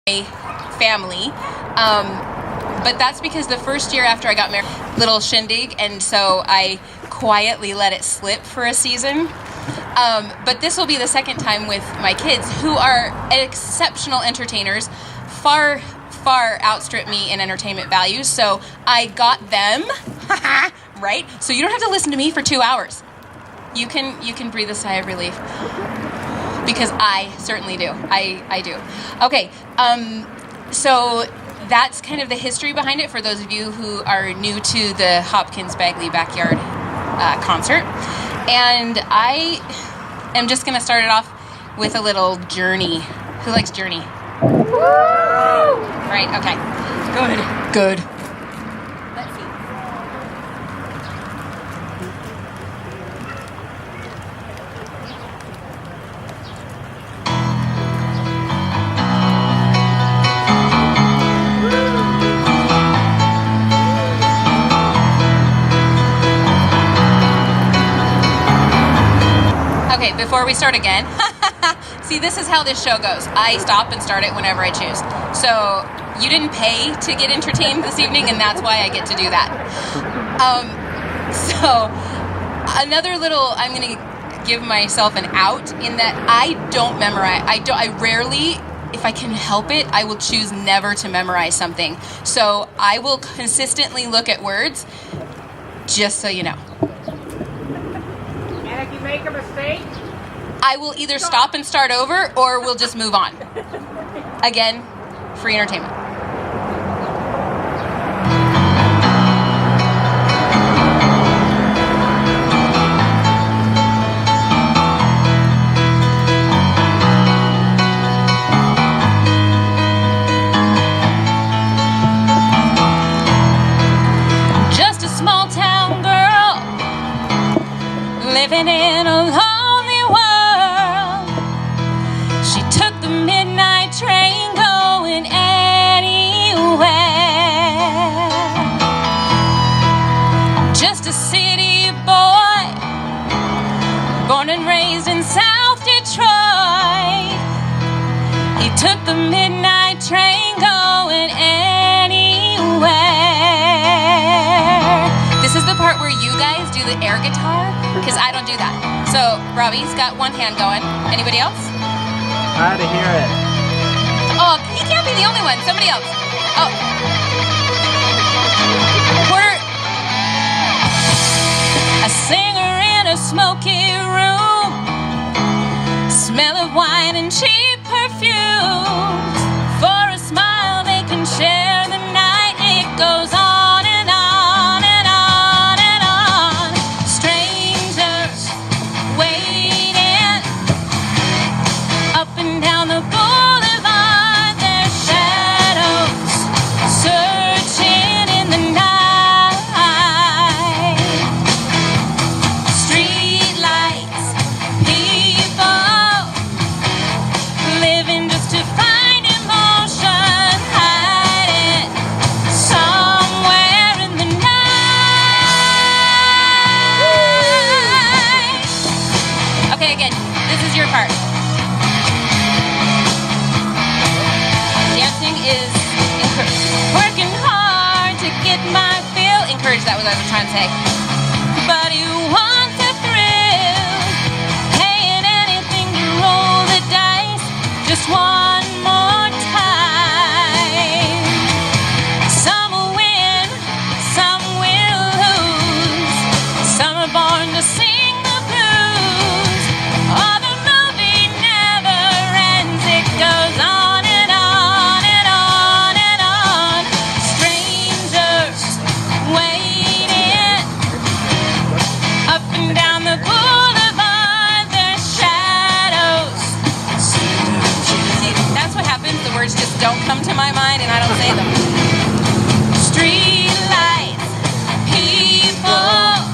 family. But that's because the first year after I got married, little shindig, and so I quietly let it slip for a season. But this will be the second time with my kids, who are exceptional entertainers, far outstrip me in entertainment values. So I got them, right? So you don't have to listen to me for 2 hours. You can breathe a sigh of relief, because I certainly do. I do. Okay, so that's kind of the history behind it for those of you who are new to the Hopkins Bagley Backyard concert. And I am just going to start it off with a little Journey. Who likes Journey? Right, okay. Good. Let's see. Okay, before we start again, see, this is how this show goes. I stop and start it whenever I choose. So you didn't pay to get entertained this evening, and that's why I get to do that. So another little, I'm going to give myself an out in that I don't memorize. I rarely, if I can help it, I will choose never to memorize something. So I will consistently look at words, just so you know. And if you make a mistake, I will either stop and start over, or we'll just move on. Again, free entertainment. Just a small town girl living in a lonely world. She took the midnight train going anywhere. Just a city boy, born and raised in South Detroit. He took the midnight train going anywhere. This is the part where you guys do the air guitar, because I don't do that. So Robbie's got one hand going. Anybody else? How to hear it. Oh, he can't be the only one. Somebody else. Oh. We're a singer in a smoky room, smell of wine and cheap perfumes. For a smile they can share the night. It goes on and on and on and on. Strangers waiting up and down the boulevard, their shadows searching in the night. Street lights, people living just to find emotion, hiding somewhere in the night. Okay, again, this is your part. Dancing is working hard to get my feel. Encourage, that was what I was trying to say. But you want the thrill, paying anything to roll the dice just one more time. Some will win, some will lose. Some are born to sing the blues. Oh, the movie never ends. It goes on and on and on and on. Strangers waiting up and down the boulevard, their shadows. See, that's what happens. The words just don't come to my mind, and I don't say them. Street lights, people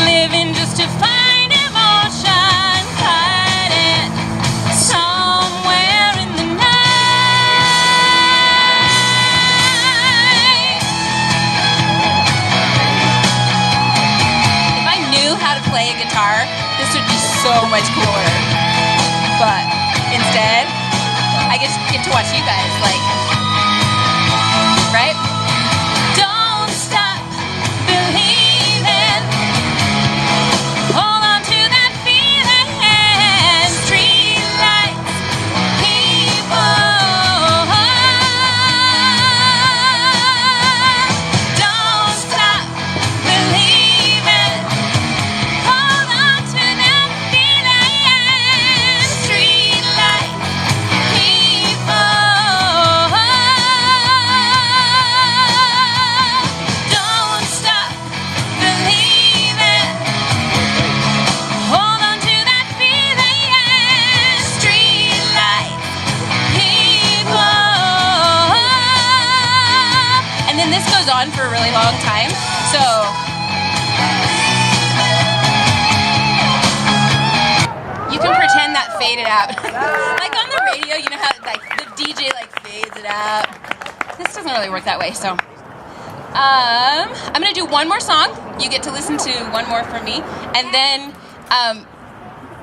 living just to find emotion, hiding somewhere in the night. If I knew how to play a guitar, this would be so much cooler. But instead, I get to watch you guys, like, right? Don't stop believing. Hold on to that feeling. Street lights, people. Don't stop believing. Hold on to that feeling. Street lights, people. Don't stop believing. Hold on to that feeling. Street lights, people. And then this goes on for a really long time. So you can pretend that faded out. Like on the radio, you know how like the DJ like fades it out. This doesn't really work that way, so I'm gonna do one more song. You get to listen to one more from me, and then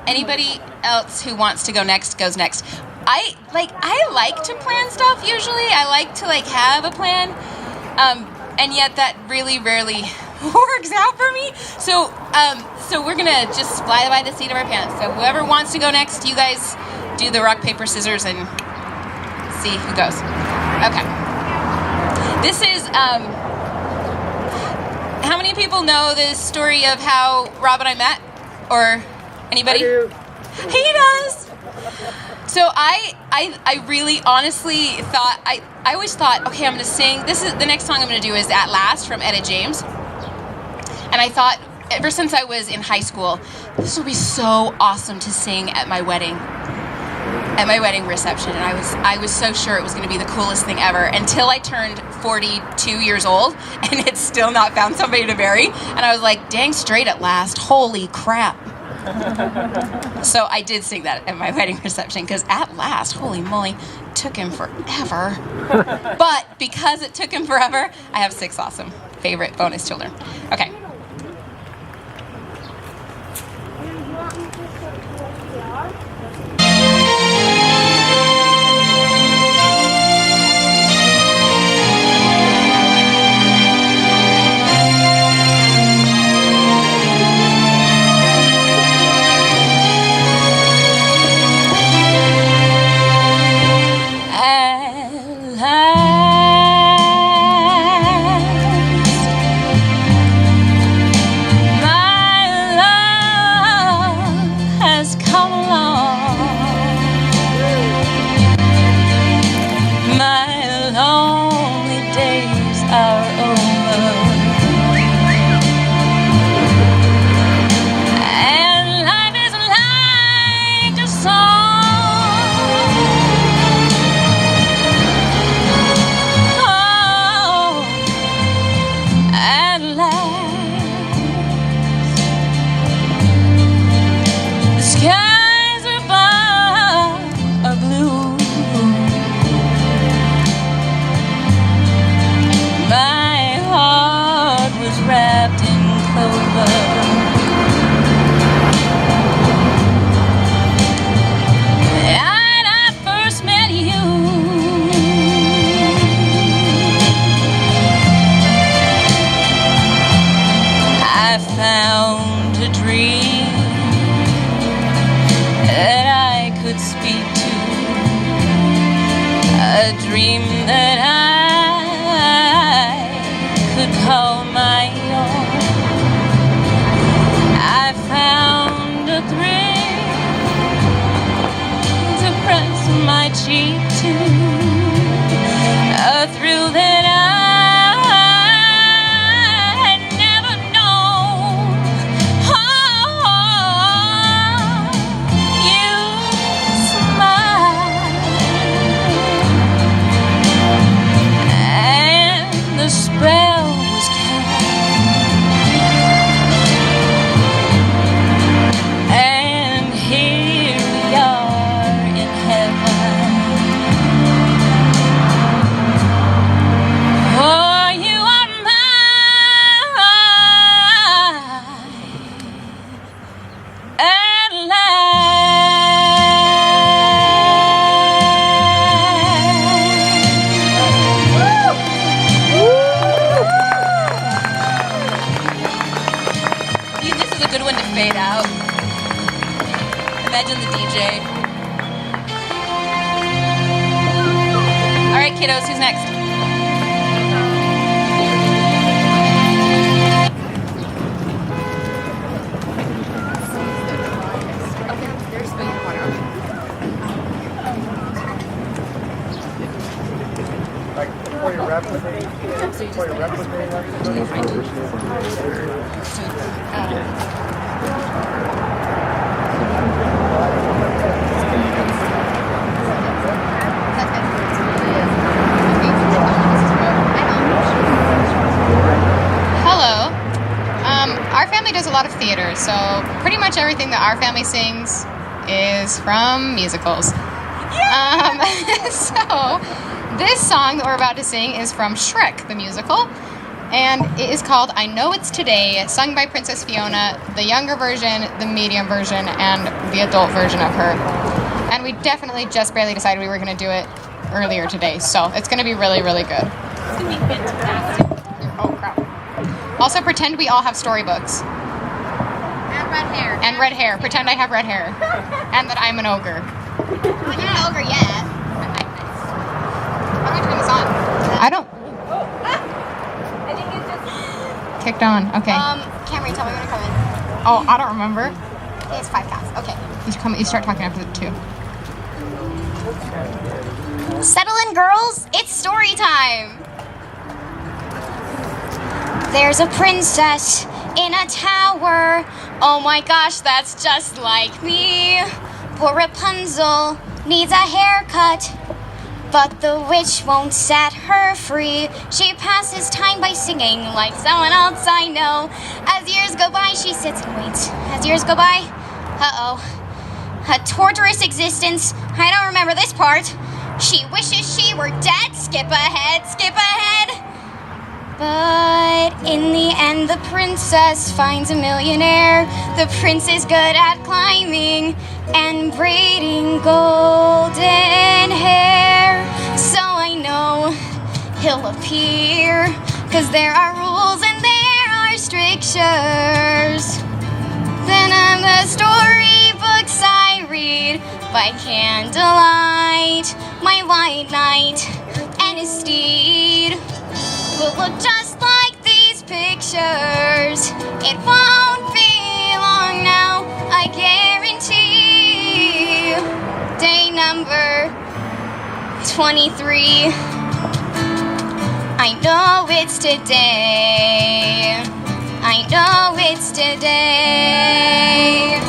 anybody else who wants to go next goes next. I like to plan stuff usually. I like to like have a plan, and yet that really rarely works out for me. So we're gonna just fly by the seat of our pants. So whoever wants to go next, you guys do the rock paper scissors and see who goes. Okay. This is how many people know the story of how Rob and I met? Or anybody? I do. He does. So I really honestly thought I always thought, okay, I'm gonna sing. This is the next song I'm gonna do is At Last from Etta James. And I thought ever since I was in high school, this would be so awesome to sing at my wedding reception. And I was so sure it was gonna be the coolest thing ever until I turned 42 years old and had still not found somebody to marry. And I was like, dang straight at last, holy crap. So I did sing that at my wedding reception because at last, holy moly, took him forever. But because it took him forever, I have 6 awesome favorite bonus children. Okay. right, kiddos, who's next? Hello. Our family does a lot of theater, so pretty much everything that our family sings is from musicals. So this song that we're about to sing is from Shrek, the musical, and it is called I Know It's Today, sung by Princess Fiona, the younger version, the medium version, and the adult version of her. And we definitely just barely decided we were going to do it earlier today, so it's going to be really, really good. It's gonna be fantastic. Oh, crap. Also, pretend we all have storybooks. And red hair. And red hair. Pretend I have red hair. And that I'm an ogre. Well, you're not ogre yet. I'm gonna turn this on. I don't... I think it's just... Kicked on. Okay. Camry, tell me when to come in. Oh, I don't remember. It's 5 counts. Okay. You start talking after the 2. Settle in, girls. It's story time. There's a princess in a tower. Oh my gosh, that's just like me. Poor Rapunzel needs a haircut, but the witch won't set her free. She passes time by singing like someone else I know. As years go by, she sits and waits. As years go by, a torturous existence. I don't remember this part. She wishes she were dead. Skip ahead, skip ahead. But in the end, the princess finds a millionaire. The prince is good at climbing and braiding golden hair. So I know he'll appear, 'cause there are rules and there are strictures. Then I'm the storybooks I read by candlelight. My white knight and his steed will look just like these pictures. It won't be long now, I guarantee. Day number 23. I know it's today. I know it's today.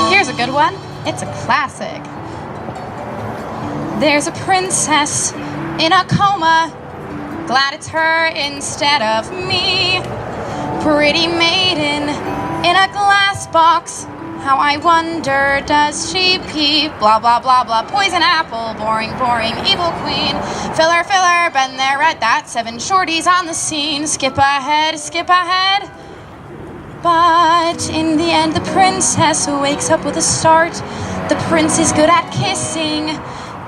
Here's a good one. It's a classic. There's a princess in a coma. Glad it's her instead of me. Pretty maiden in a glass box. How I wonder, does she pee? Blah, blah, blah, blah. Poison apple, boring, boring, evil queen. Filler, filler, been there, read that. 7 shorties on the scene. Skip ahead, skip ahead. But in the end, the princess wakes up with a start. The prince is good at kissing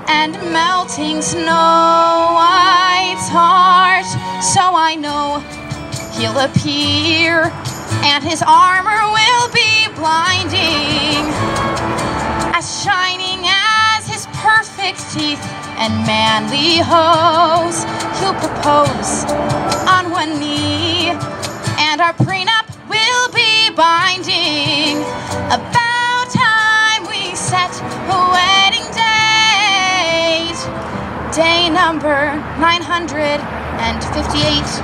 and melting Snow White's heart. So I know he'll appear, and his armor will be blinding, as shining as his perfect teeth and manly hose. He'll propose on one knee, and our prenup will be binding. About time we set a wedding date. Day number 958.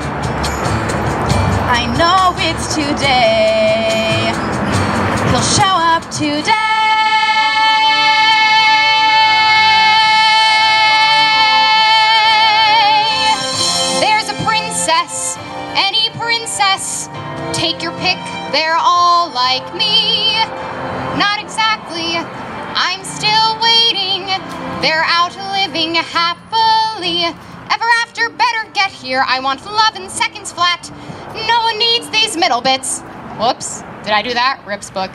I know it's today. He'll show up today. There's a princess, any princess. Take your pick, they're all like me. Not exactly, I'm still waiting. They're out living happily ever after. Better get here, I want love in seconds flat. No one needs these middle bits. Whoops, did I do that? Rip's book.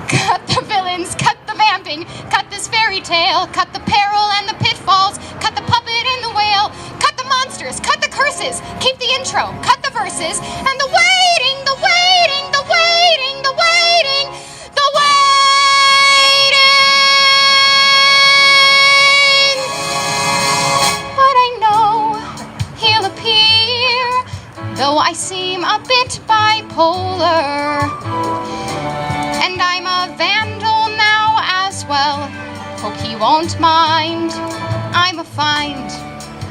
Cut the villains, cut the vamping, cut this fairy tale, cut the peril and the pitfalls, cut the puppet and the whale, cut the monsters, cut the curses, keep the intro, cut the verses, and the waiting, the waiting, the waiting, the waiting, the waiting. you won't mind. I'm a find,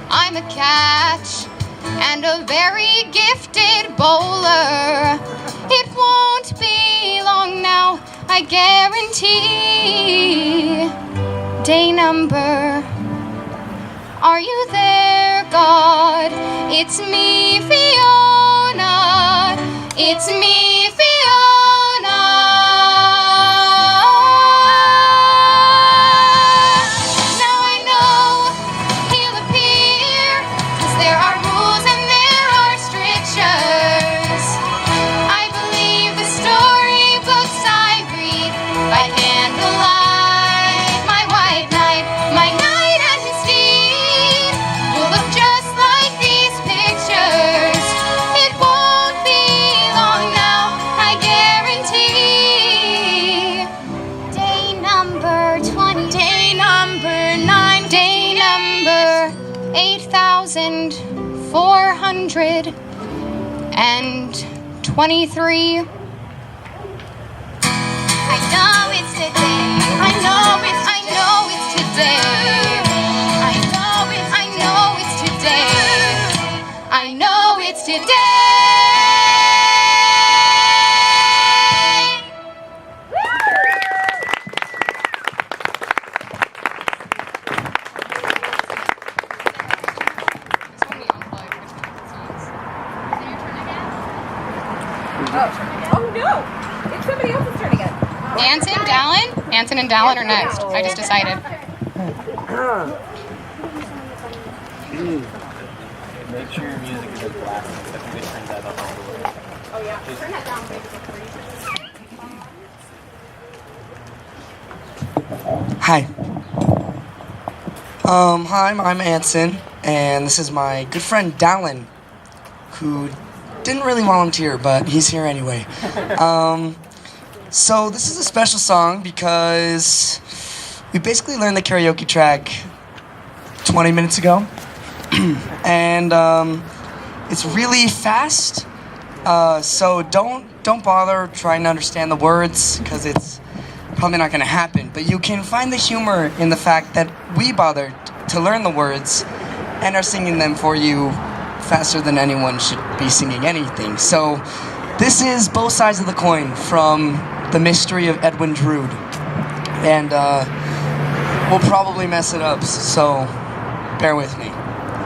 I'm a catch, and a very gifted bowler. It won't be long now, I guarantee. Day number, are you there, God? It's me, Fiona. It's me, Fiona. Now I know he'll appear, 'cause there are rules and there are strictures. I believe the storybooks I read by candlelight. My white knight, my knight and his steed will look just like these pictures. It won't be long now, I guarantee. Day number 20. Day number 9. Day number 8,423. I know it's today. I know it's today. I know it's today. I know it's today. Oh no! It's somebody else's turn again. Anson, Dallin? Anson and Dallin are next. I just decided. Make sure your music is in blast. I think they turned that up all the way. Oh yeah. Turn that down, baby. Hi. Hi, I'm Anson, and this is my good friend Dallin, who didn't really volunteer, but he's here anyway. So this is a special song because we basically learned the karaoke track 20 minutes ago, and it's really fast. So don't bother trying to understand the words because it's probably not going to happen. But you can find the humor in the fact that we bothered to learn the words and are singing them for you faster than anyone should be singing anything. So this is Both Sides of the Coin from The Mystery of Edwin Drood. And we'll probably mess it up, so bear with me.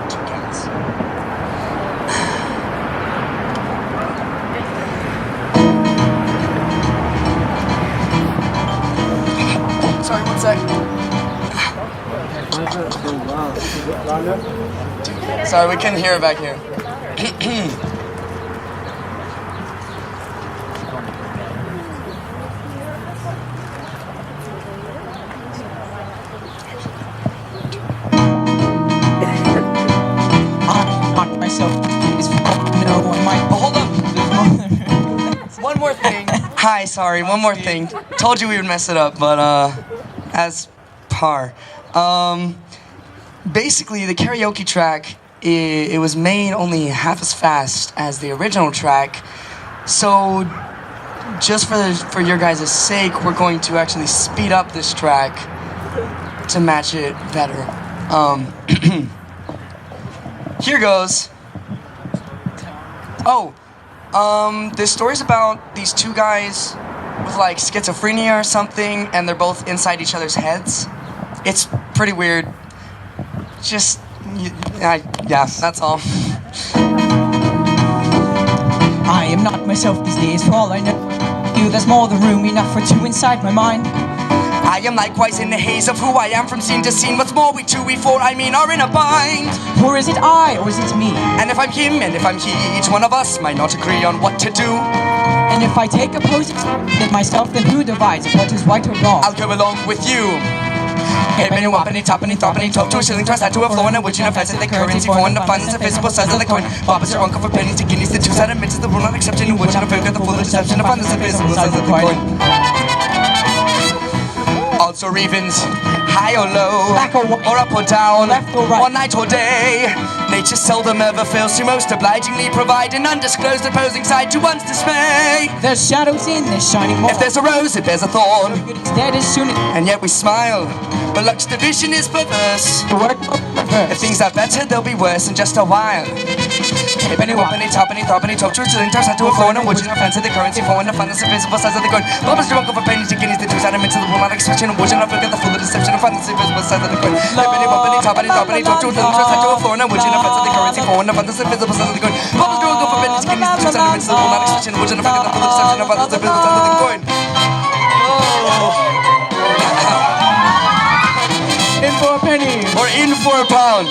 2 counts. Sorry, 1 sec. Sorry, we couldn't hear it back here. One more thing. Hi, sorry, one more thing. Told you we would mess it up, but as par. Basically, the karaoke track, it was made only half as fast as the original track. So, just for your guys' sake, we're going to actually speed up this track to match it better. Here goes. Oh, this story's about these 2 guys with like schizophrenia or something, and they're both inside each other's heads. It's pretty weird. Just, yeah, that's all. I am not myself these days, for all I know. There's more than room enough for 2 inside my mind. I am likewise in the haze of who I am from scene to scene. What's more, we 2, we 4, I mean, are in a bind. Or is it I, or is it me? And if I'm him, and if I'm he, each one of us might not agree on what to do. And if I take opposing than myself, then who divides what is right or wrong? I'll go along with you. Hippity woppity toppity thoppity top to a shilling twice that to a floor and a witch in a facet the currency for one the funds the physical size of the coin. Bobbers are uncle for pennies to guineas, the 2-sided mints the rule not exception in which I figure the full deception of funds the physical size of the coin. Odds clouds or even high or low, Black or white, or up or down, left or right, or night or day. Nature seldom ever fails to most obligingly provide an undisclosed opposing side to one's dismay. There's shadows in this shining morn. If there's a rose, it bears a thorn, Good is dead as soon as and yet we smile. But luck's division is perverse. the work If things are better, they'll be worse in just a while. Hippity woppity toppity thoppity talk to cylinders to a floor and wood in offense of the currency for the fun is invisible size of the coin. Bubbles drunk over pennies to guineas, the two elements of the romantic expression of wood and forget the full of deception of fun is invisible size of the coin. Hippity woppity toppity thoppity talk to cylinders to a floor and wood in offense of the currency for the fun is invisible size of the coin. Bubbles drunk over pennies to guineas, the two elements of the romantic expression of wood and forget the full of deception of fun is invisible size of the coin. in for a penny. Or in for a pound.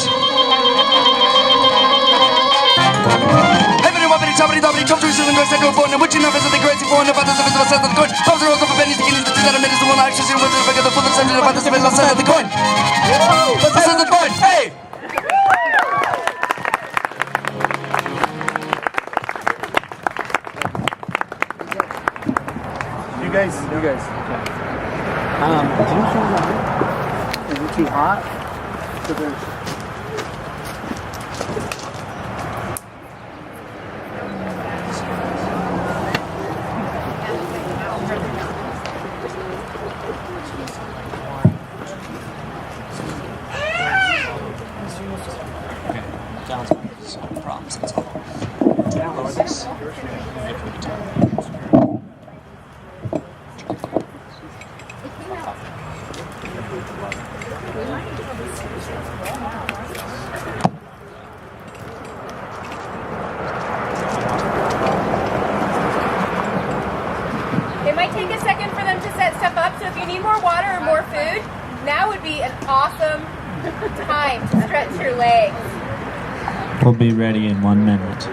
Somebody come to the West Central phone, and which you know is the currency for the fathers of the sense of the coin. Pops are over pennies, the guineas, the 2 minutes, the 1 action, the figure, the full of sense of the fathers of the sense of the coin. Sense of the coin, hey! You guys. Do you turn on? Is it too hot? So there's... Problems, that's all. Download this. It might take a second for them to set stuff up, so if you need more water or more food, now would be an awesome time to stretch your legs. We'll be ready in 1 minute.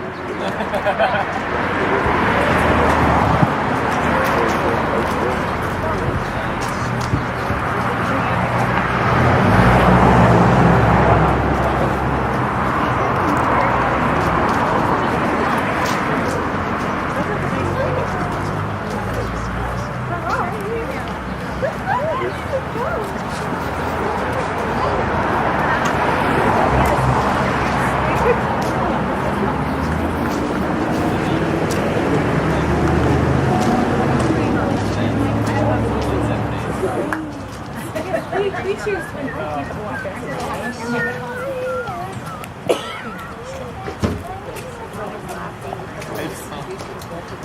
We choose.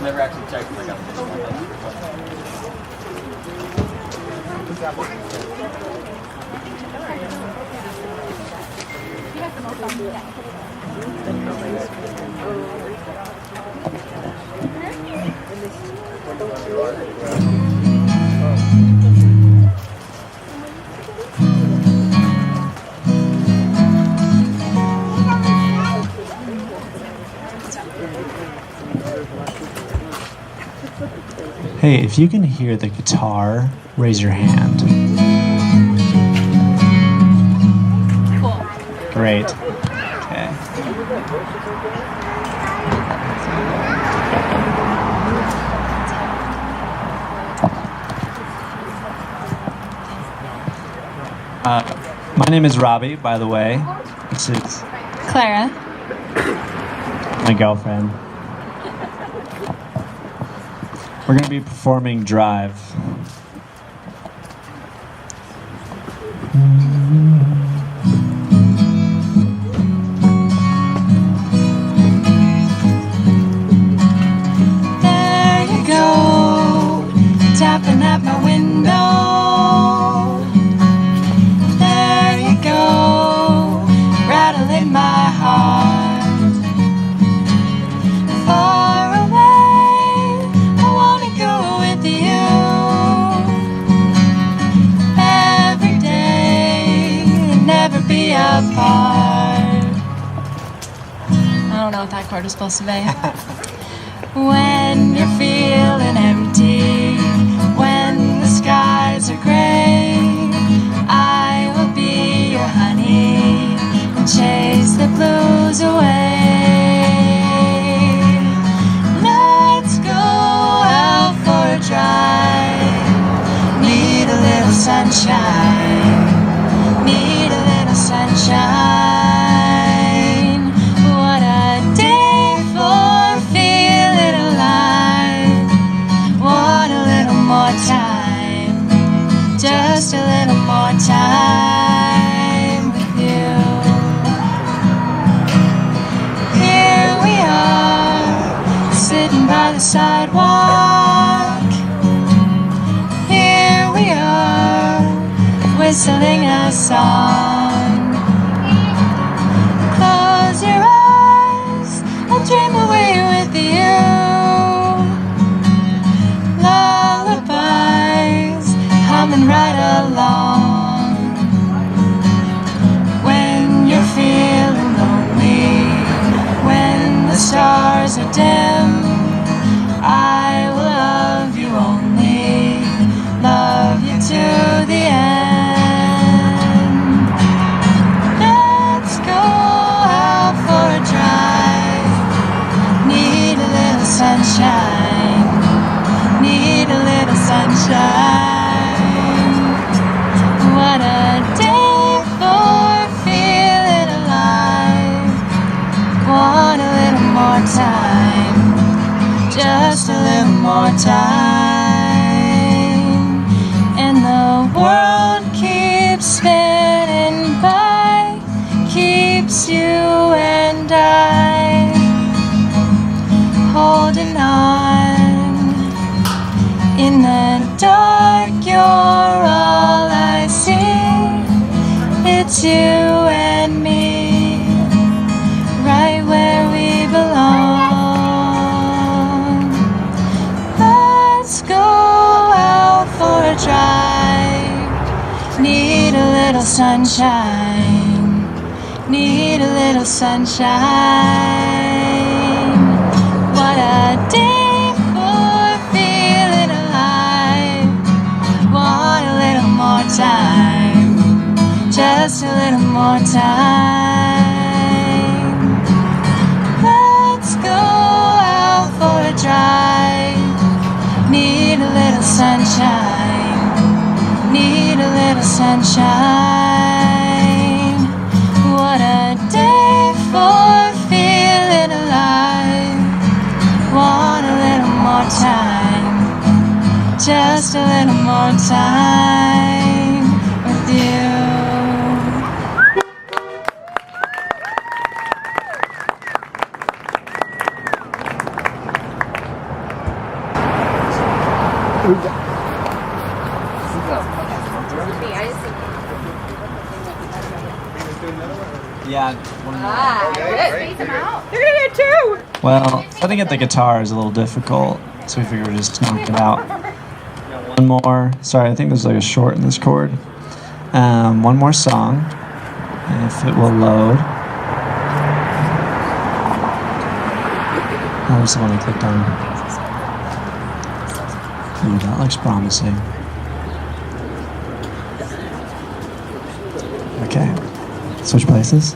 Never actually checked if I got Hey, if you can hear the guitar, raise your hand. Cool. Great. Okay. My name is Robbie, by the way. This is Clara. my girlfriend. We're going to be performing Drive. There you go, tapping at my window. There you go, rattling my heart. Far away, I wanna go with you. Every day, and never be apart. I don't know what that chord was supposed to be. When you're feeling empty, when the skies are gray, I will be your honey and chase the blues away. Let's go out for a drive. Need a little sunshine. sunshine. Need a little sunshine. What a day for feeling alive. Want a little more time, just a little more time with you. Here we are, sitting by the sidewalk. Here we are, whistling a song. Close your eyes, I'll dream away with you. Lullabies, humming right along. When you're feeling lonely, when the stars are dim, I will love you only, love you to the end. Let's go out for a drive. Need a little sunshine. Need a little sunshine. What a day for feeling alive. Want a little more time, just a little more time. And the world keeps spinning by, keeps you and I holding on. In the dark, you're all I see. It's you and me, right where we belong. Let's go out for a drive. Need a little sunshine. Need a little sunshine. What a day for feeling alive. Want a little more time, just a little more time. Let's go out for a drive. Need a little sunshine. Need a little sunshine. What a day for feeling alive. Want a little more time, just a little more time with you. Yeah. They're gonna get two. Well, setting at the guitar is a little difficult, so we figured we'd just knock it out. One more. Sorry, I think there's like a short in this chord. One more song, if it will load. That was the one I clicked on. Ooh, that looks promising. Okay, switch places.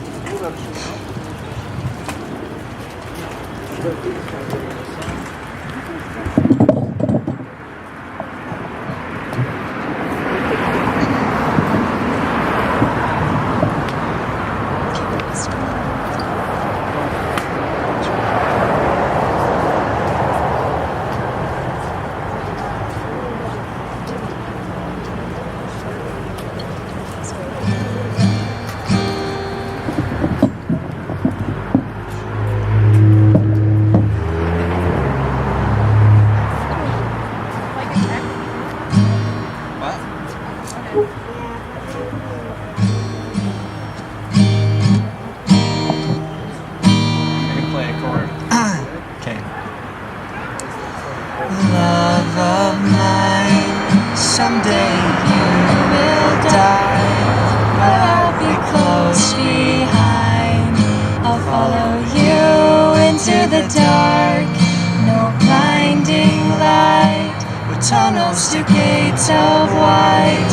Love of mine, someday you will die, but I'll be close behind. I'll follow you into the dark, no blinding light, with tunnels to gates of white,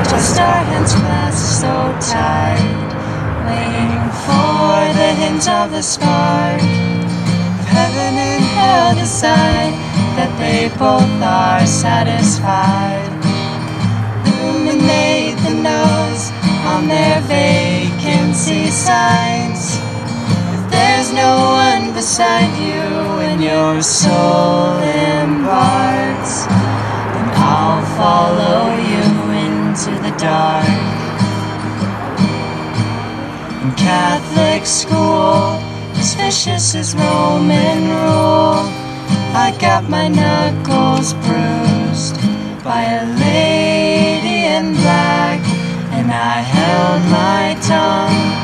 just our hands clasped so tight, waiting for the hint of the spark. Heaven and hell decide that they both are satisfied. Illuminate signs. If there's no one beside you and your soul imparts, then I'll follow you into the dark. In Catholic school, as vicious as Roman rule, I got my knuckles bruised by a lady in black, and I held my tongue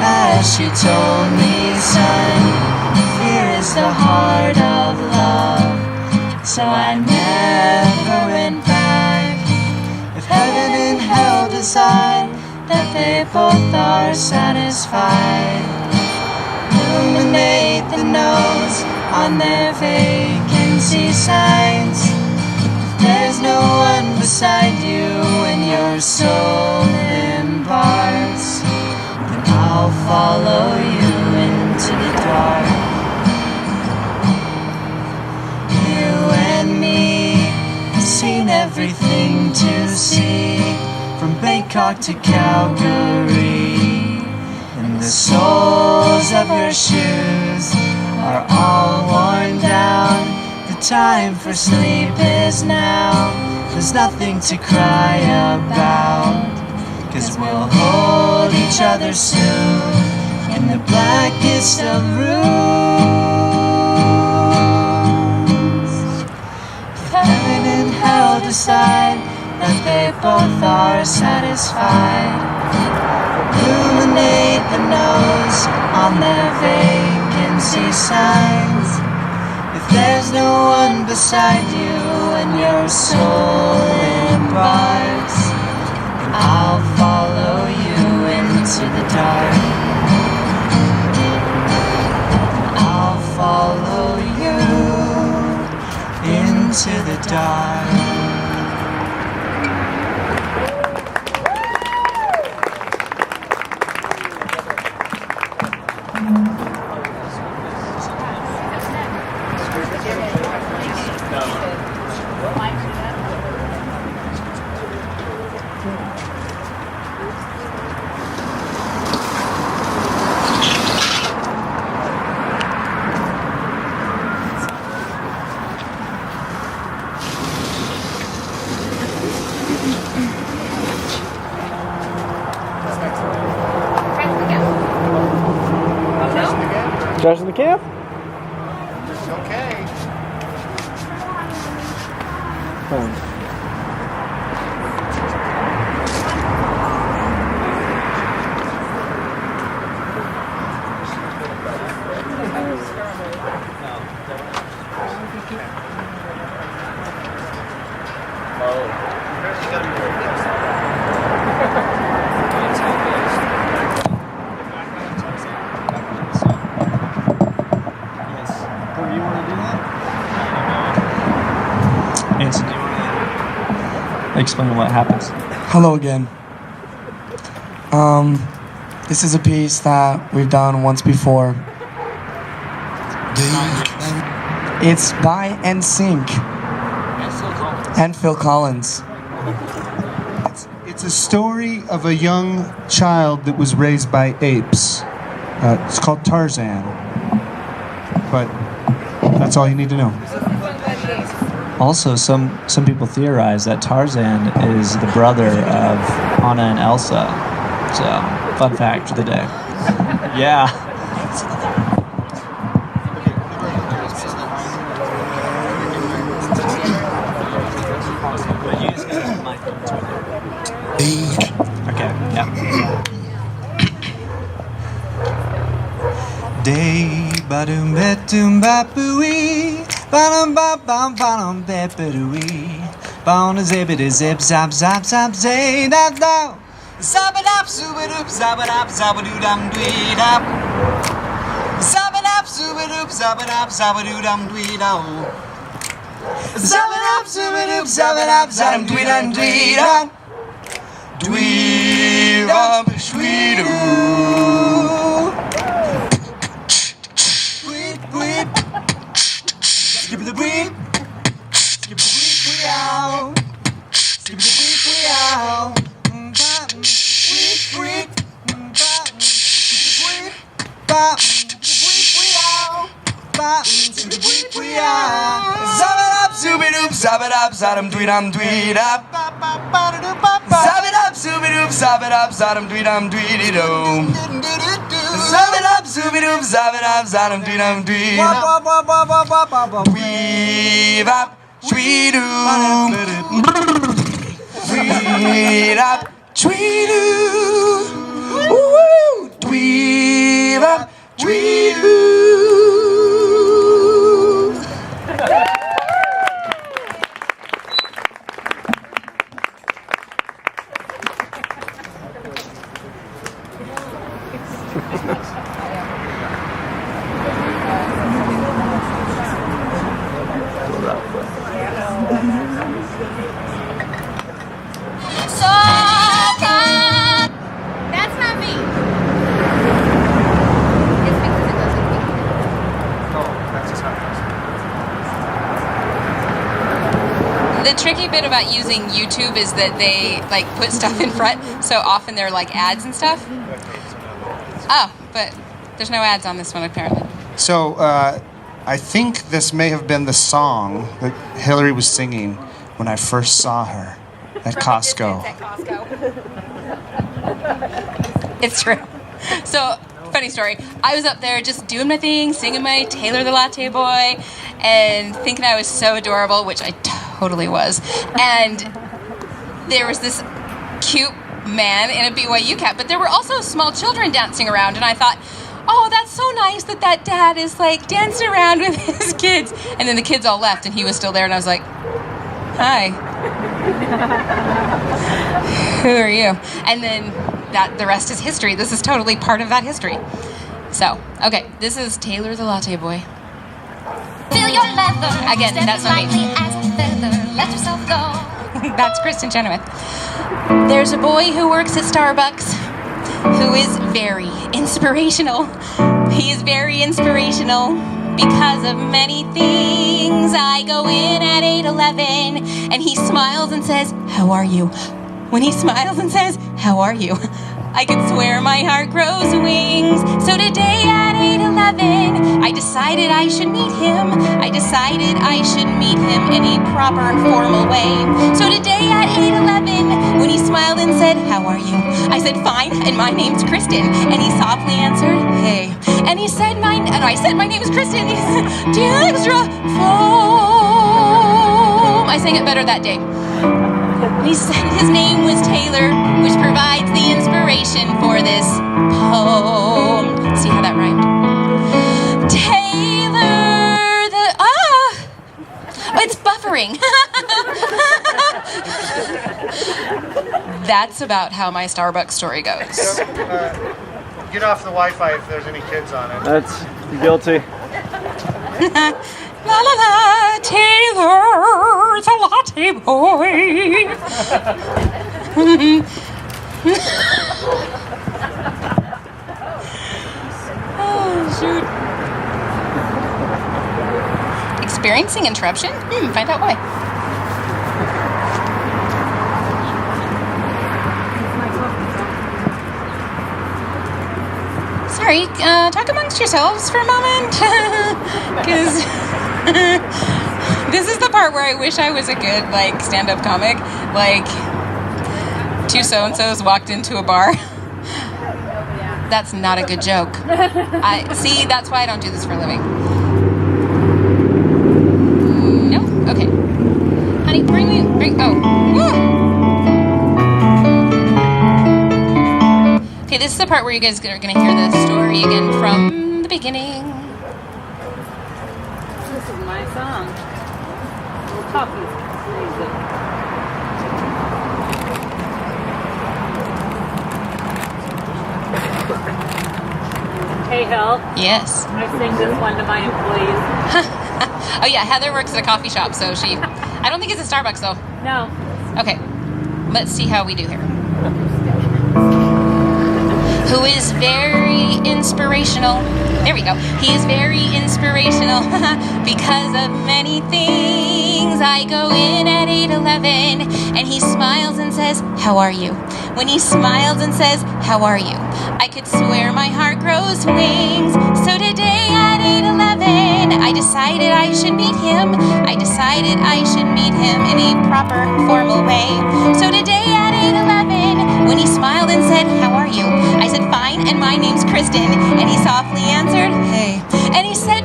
as she told me, son, fear is the heart of love. So I never went back. If heaven and hell decide that they both are satisfied, illuminate the notes on their vacancy signs. If there's no one beside you and your soul imparts, then I'll follow you into the dark. You and me have seen everything to see, from Bangkok to Calgary, and the soles of your shoes are all worn down. The time for sleep is now. There's nothing to cry about, 'cause we'll hold each other soon in the blackest of rooms. If heaven and hell decide that they both are satisfied, illuminate the nose on their vacancy signs. If there's no one beside you and your soul imparts, then I'll follow you into the dark. I'll follow you into the dark. Trash in the camp? Okay. Anson, do you want to explain what happens? Hello again. This is a piece that we've done once before. It's by NSYNC and Phil Collins. It's a story of a young child that was raised by apes. It's called Tarzan. But that's all you need to know. Also, some people theorize that Tarzan is the brother of Anna and Elsa. So, fun fact for the day. Yeah. Okay, yeah. Day badum betum bapui, badum bam badum bepedui, bon zibbity zip zap zap zap zay da da, zabadap zubidup zabadap zabadoo dum dwee dap, zabadap zubidup zabadap zabadoo dum dwee da, zabadap zubidup zabadap zadum dwee dum dwee dum. Dwee up, sweet ooh. Weep, weep. Skip the weep. Skip the weep, we out. Skip the weep, we out. Weep, weep. Skip the Zabadab, zoobidoop, zabadab, zadam, dweedam, dweedap. Zabadab, zoobidoop, zabadab, zadam, dweedam, dweedidoom. Zabadab, zoobidoop, zabadab, zadam, dweedam, dweedap. Dweebap, dweedoom. Dweedap, dweedoo. Woo-woo. Dweebap, dweedoo. That's not me. It's because it doesn't me. Oh, that's just how it The tricky bit about using YouTube is that they like put stuff in front, so often they're like ads and stuff. Oh, but there's no ads on this one apparently. goes. So, I think this may have been the song that Hillary was singing when I first saw her at Costco. It's true. So, funny story. I was up there just doing my thing, singing my Taylor the Latte Boy, and thinking I was so adorable, which I totally was. And there was this cute man in a BYU cap, but there were also small children dancing around, and I thought, oh, that's so nice that that dad is like dancing around with his kids. And then the kids all left, and he was still there, and I was like, hi. Who are you? And then the rest is history. This is totally part of that history. So, okay, this is Taylor the Latte Boy. Feel your leather. Again, that's not me. lightly as a feather. Let yourself go. That's Kristen Chenoweth. There's a boy who works at Starbucks who is very inspirational. He is very inspirational because of many things. I go in at 8:11 and he smiles and says, "How are you?" When he smiles and says, "How are you?" I could swear my heart grows wings. So today at 8:11, I decided I should meet him. I decided I should meet him in a proper formal way. So today at 8:11, when he smiled and said, "How are you?" I said, "Fine, and my name's Kristen." And he softly answered, "Hey." And he said, I said, "My name is Kristen." He said, "Do you have extra foam?" I sang it better that day. He said his name was Taylor, which provides the inspiration for this poem. Let's see how that rhymed. Taylor the... Oh, it's buffering. That's about how my Starbucks story goes. Get off the Wi-Fi if there's any kids on it. That's guilty. La la la, Taylor the Latte Boy. Oh, shoot. Experiencing interruption? Find out why. Sorry, talk amongst yourselves for a moment. Because this is the part where I wish I was a good, like, stand-up comic. Like, two so-and-sos walked into a bar. That's not a good joke. See, that's why I don't do this for a living. No? Okay. Honey, oh. Woo! Okay, this is the part where you guys are going to hear the story again from the beginning. This is my song. Little coffee. Hey, Hill. Yes. I sing this one to my employees. Oh yeah, Heather works at a coffee shop, so she... I don't think it's a Starbucks, though. No. Okay, let's see how we do here. who is very inspirational. There we go. He is very inspirational because of many things. I go in at 8:11 and he smiles and says, "How are you?" When he smiles and says, "How are you?" I could swear my heart grows wings. So today at 8:11, I decided I should meet him. I decided I should meet him in a proper, formal way. So today at 8:11, when he smiled and said, "How are you?" I said, "Fine, and my name's Kristen." And he softly answered, "Hey." And he said,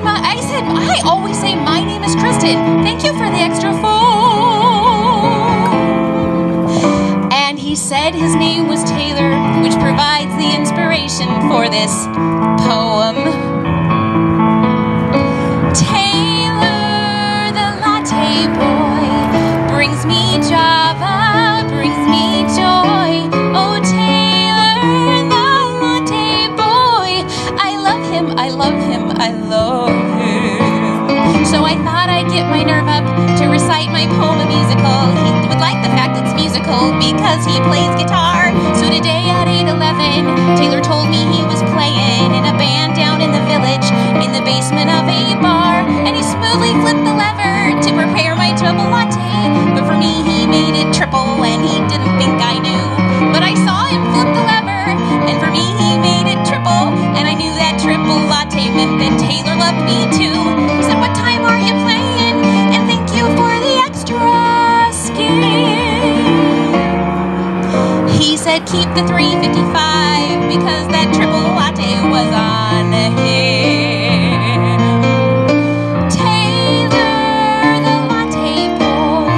I always say my name is Kristen. Thank you for the extra foam. And he said his name was Taylor, which provides the inspiration for this poem. Taylor, the latte boy, brings me Java, brings me joy. Oh, Taylor, the latte boy, I love him, I love him, I love him. So I thought I'd get my nerve up to recite my poem a musical. He would like the fact it's musical because he plays guitar. So today at 8:11, Taylor told me he was playing in a band down in the village in the basement of a bar. And he smoothly flipped the lever to prepare my double latte. But for me, he made it triple and he didn't think I knew. But I saw him flip the lever, and for me, he made it triple. And I knew that triple latte meant that Taylor loved me too. He said, "What time are you playing? And thank you for the extra skin." He said, "Keep the 355 because that triple latte was on him." Taylor, the latte boy,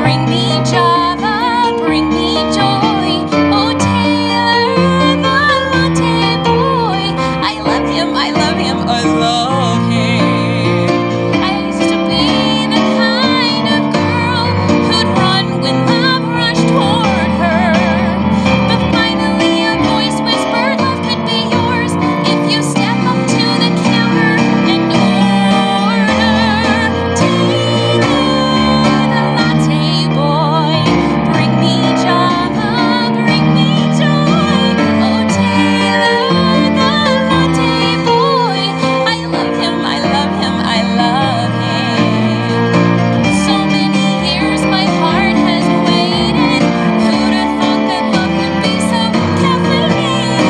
bring me Java, bring me joy. Oh, Taylor, the latte boy, I love him, I love him, I love him. I used to be the kind of girl who'd run when love rushed toward her. But finally a voice whispered, "Love could be yours if you step up to the counter and order." Taylor, the latte boy, bring me Java, bring me joy. Oh, Taylor, the latte boy, I love him, I love him, I love him. So many years my heart has waited. Who'd have thought that love could be so caffeinated?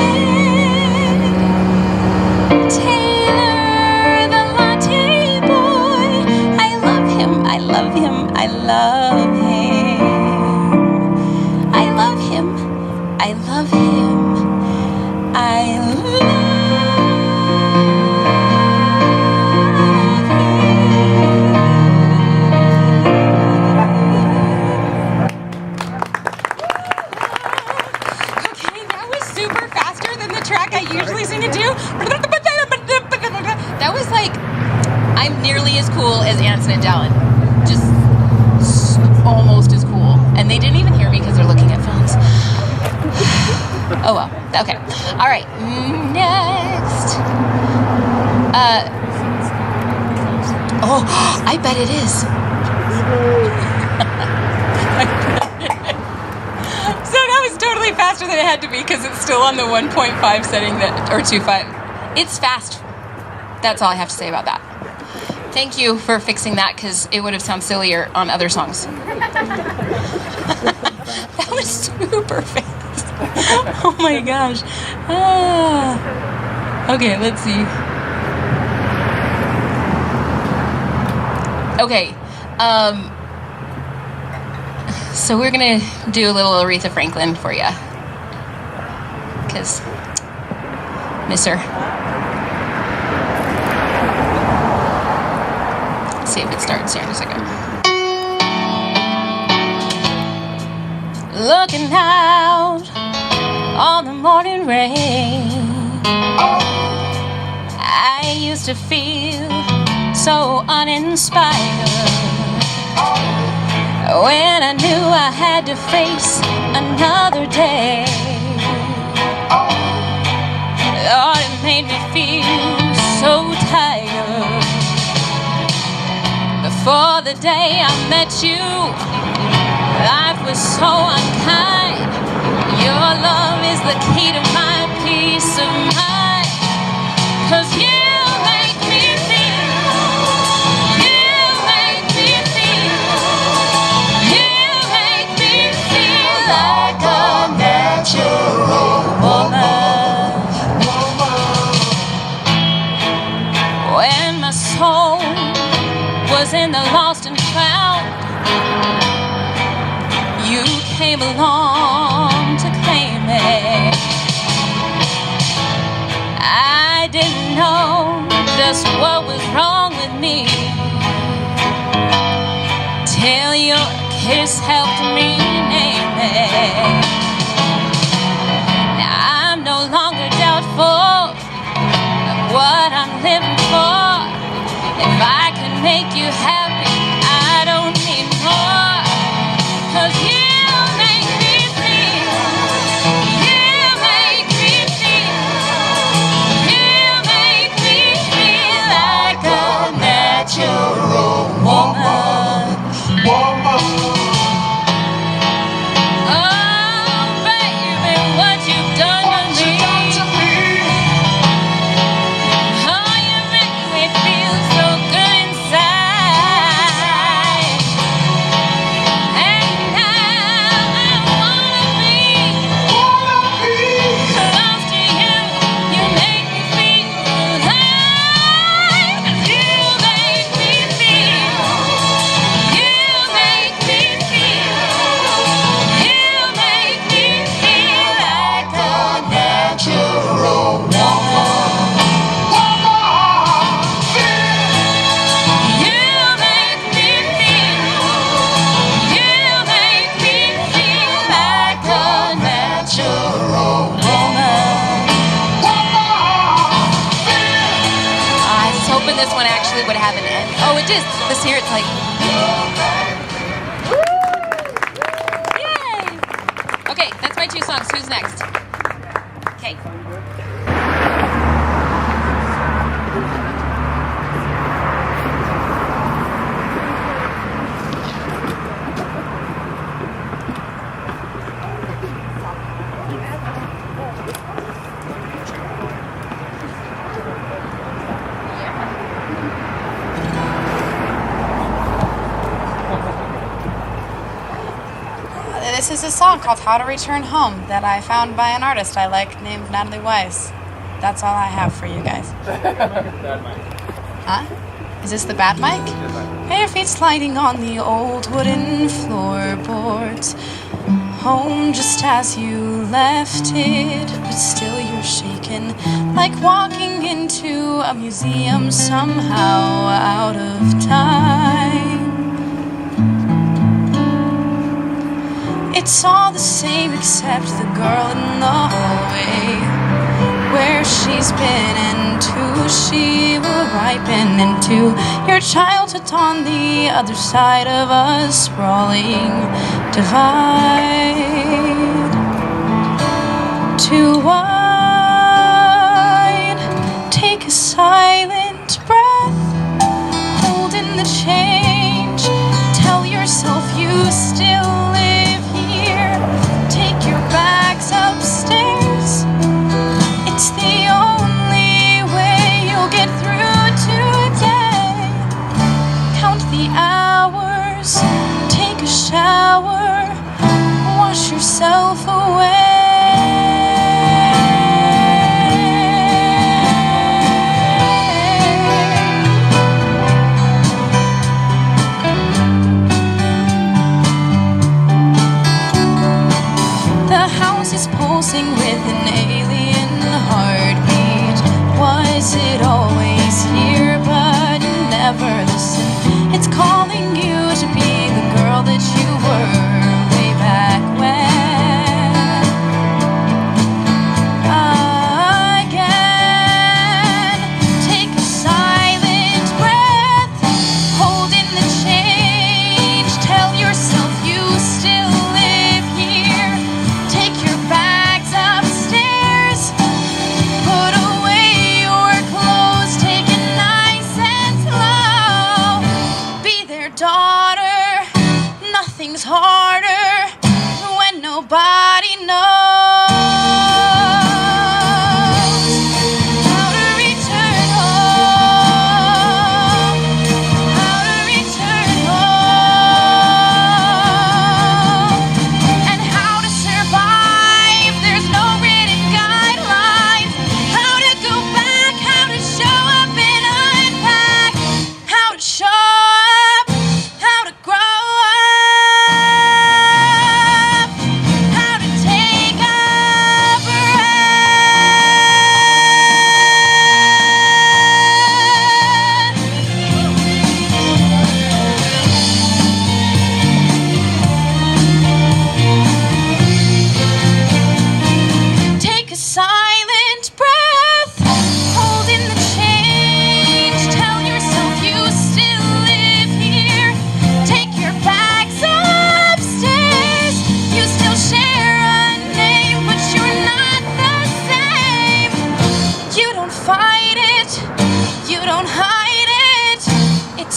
Taylor, the latte boy, I love him, I love him, I love him. I love him, I love him, I love him. Okay, that was super faster than the track I usually sing it to. That was like, I'm nearly as cool as Anson and Dallin. Just almost as cool. And they didn't even hear me because they're looking at phones. Oh well, okay. All right, next. Oh, I bet it is. So that was totally faster than it had to be because it's still on the 1.5 setting or 2.5. It's fast. That's all I have to say about that. Thank you for fixing that because it would have sounded sillier on other songs. That was super fast. Oh my gosh. Okay, let's see. Okay. So we're gonna do a little Aretha Franklin for you. Because miss her. Let's see if it starts here in a second. Looking out on the morning rain, I used to feel so uninspired when I knew I had to face another day. Lord, it made me feel so tired. Before the day I met you, life was so unkind. Your love is the key to my peace. 'cause you make me feel. You make me feel. You make me feel like a natural woman. When my soul was in the lost and found, you came along to claim it. I didn't know just what was wrong with me till your kiss helped me name it. Now I'm no longer doubtful of what I'm living for. If I can make you happy, I don't need more. 'Cause you make me feel. You make me feel. You make me feel like a natural woman. Oh, baby, what you've done to me. Oh, you make me feel so good inside. And now I wanna be close to you. You make me feel alive. 'Cause you make me feel. You make me feel. You make me feel like a natural woman. You make me feel. You make me feel like a natural woman. I was hoping this one actually would have an end. Oh, it does. This here, it's like. Yay! Okay, that's my 2 songs. Who's next? Okay. This is a song called How to Return Home that I found by an artist I like named Natalie Wise. That's all I have for you guys. Huh? Is this the bad mic? Bare feet sliding on the old wooden floorboards. Home just as you left it, but still you're shaken, like walking into a museum somehow out of time. It's all the same except the girl in the hallway, where she's been and who she will ripen into. Your childhood on the other side of a sprawling divide. To wide, take a silent breath, hold in the change, tell yourself you still live here. Take your bags upstairs, it's the only way you'll get through today. Count the hours, take a shower, wash yourself away. The house is pulsing with an alien heartbeat. Was it always here, but never listened? It's calling you to be the girl that you were way back when. Again, take a silent breath, hold in the change, tell yourself you still live here. Take your bags upstairs, put away your clothes, take it nice and slow. Be their daughter, nothing's hard.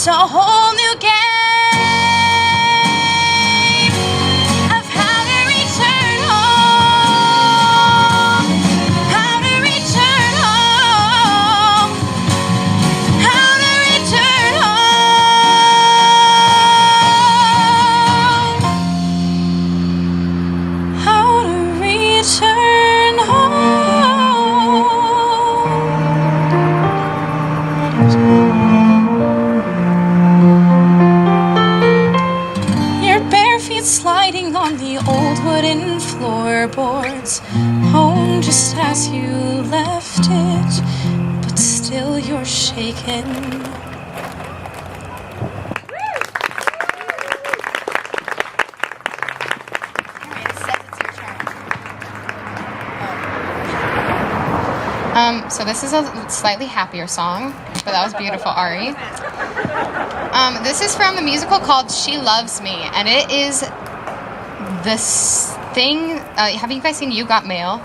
It's a whole new game of how to return home. How to return home. How to return home. How to return home. Sliding on the old wooden floorboards, home just as you left it, but still you're shaken. So this is a slightly happier song, but that was beautiful, Ari. This is from a musical called She Loves Me, and it is this thing. Have you guys seen You Got Mail?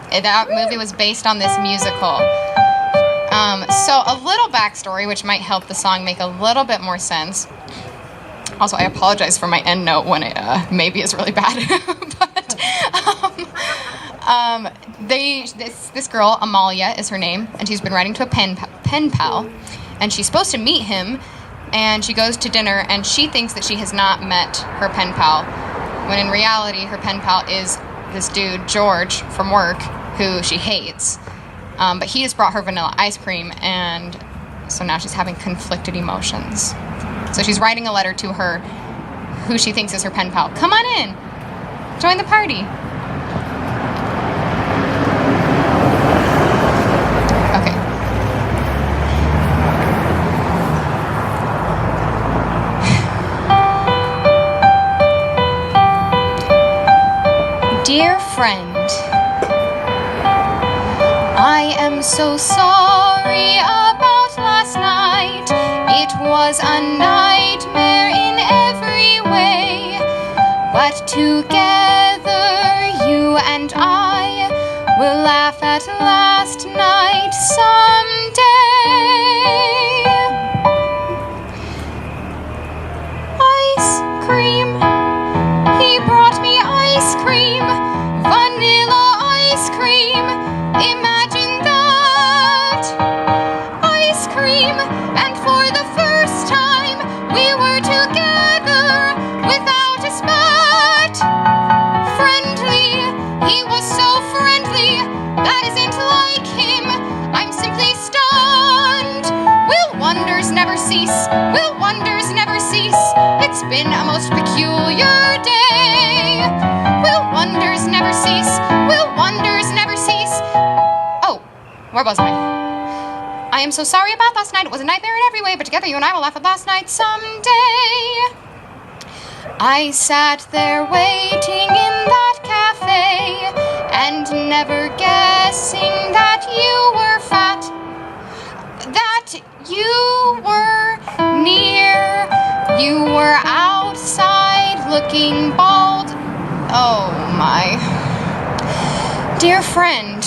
That movie was based on this musical. So a little backstory, which might help the song make a little bit more sense. Also, I apologize for my end note when it maybe is really bad. But this girl, Amalia is her name, and she's been writing to a pen pal, and she's supposed to meet him, and she goes to dinner, and she thinks that she has not met her pen pal, when in reality her pen pal is this dude, George, from work, who she hates. But he just brought her vanilla ice cream, and so now she's having conflicted emotions. So she's writing a letter to her, who she thinks is her pen pal. Come on in. Join the party. Okay. Dear friend, I am so sorry about last night. It was a nightmare in every way, but together you and I will laugh at last night someday. Ice cream, he brought me ice cream, vanilla ice cream, imagine that. Ice cream, and for the first time we were together without a spat. Friendly, he was so friendly, that isn't like him, I'm simply stunned. Will wonders never cease? Will wonders never cease? It's been a most peculiar day. Will wonders never cease? Will wonders never cease? Oh, where was I am so sorry about last night. It was a nightmare in every way, but together you and I will laugh at last night someday. I sat there waiting in that cafe and never guessing that you were fat, that you were near, you were outside looking bald. Oh my. Dear friend,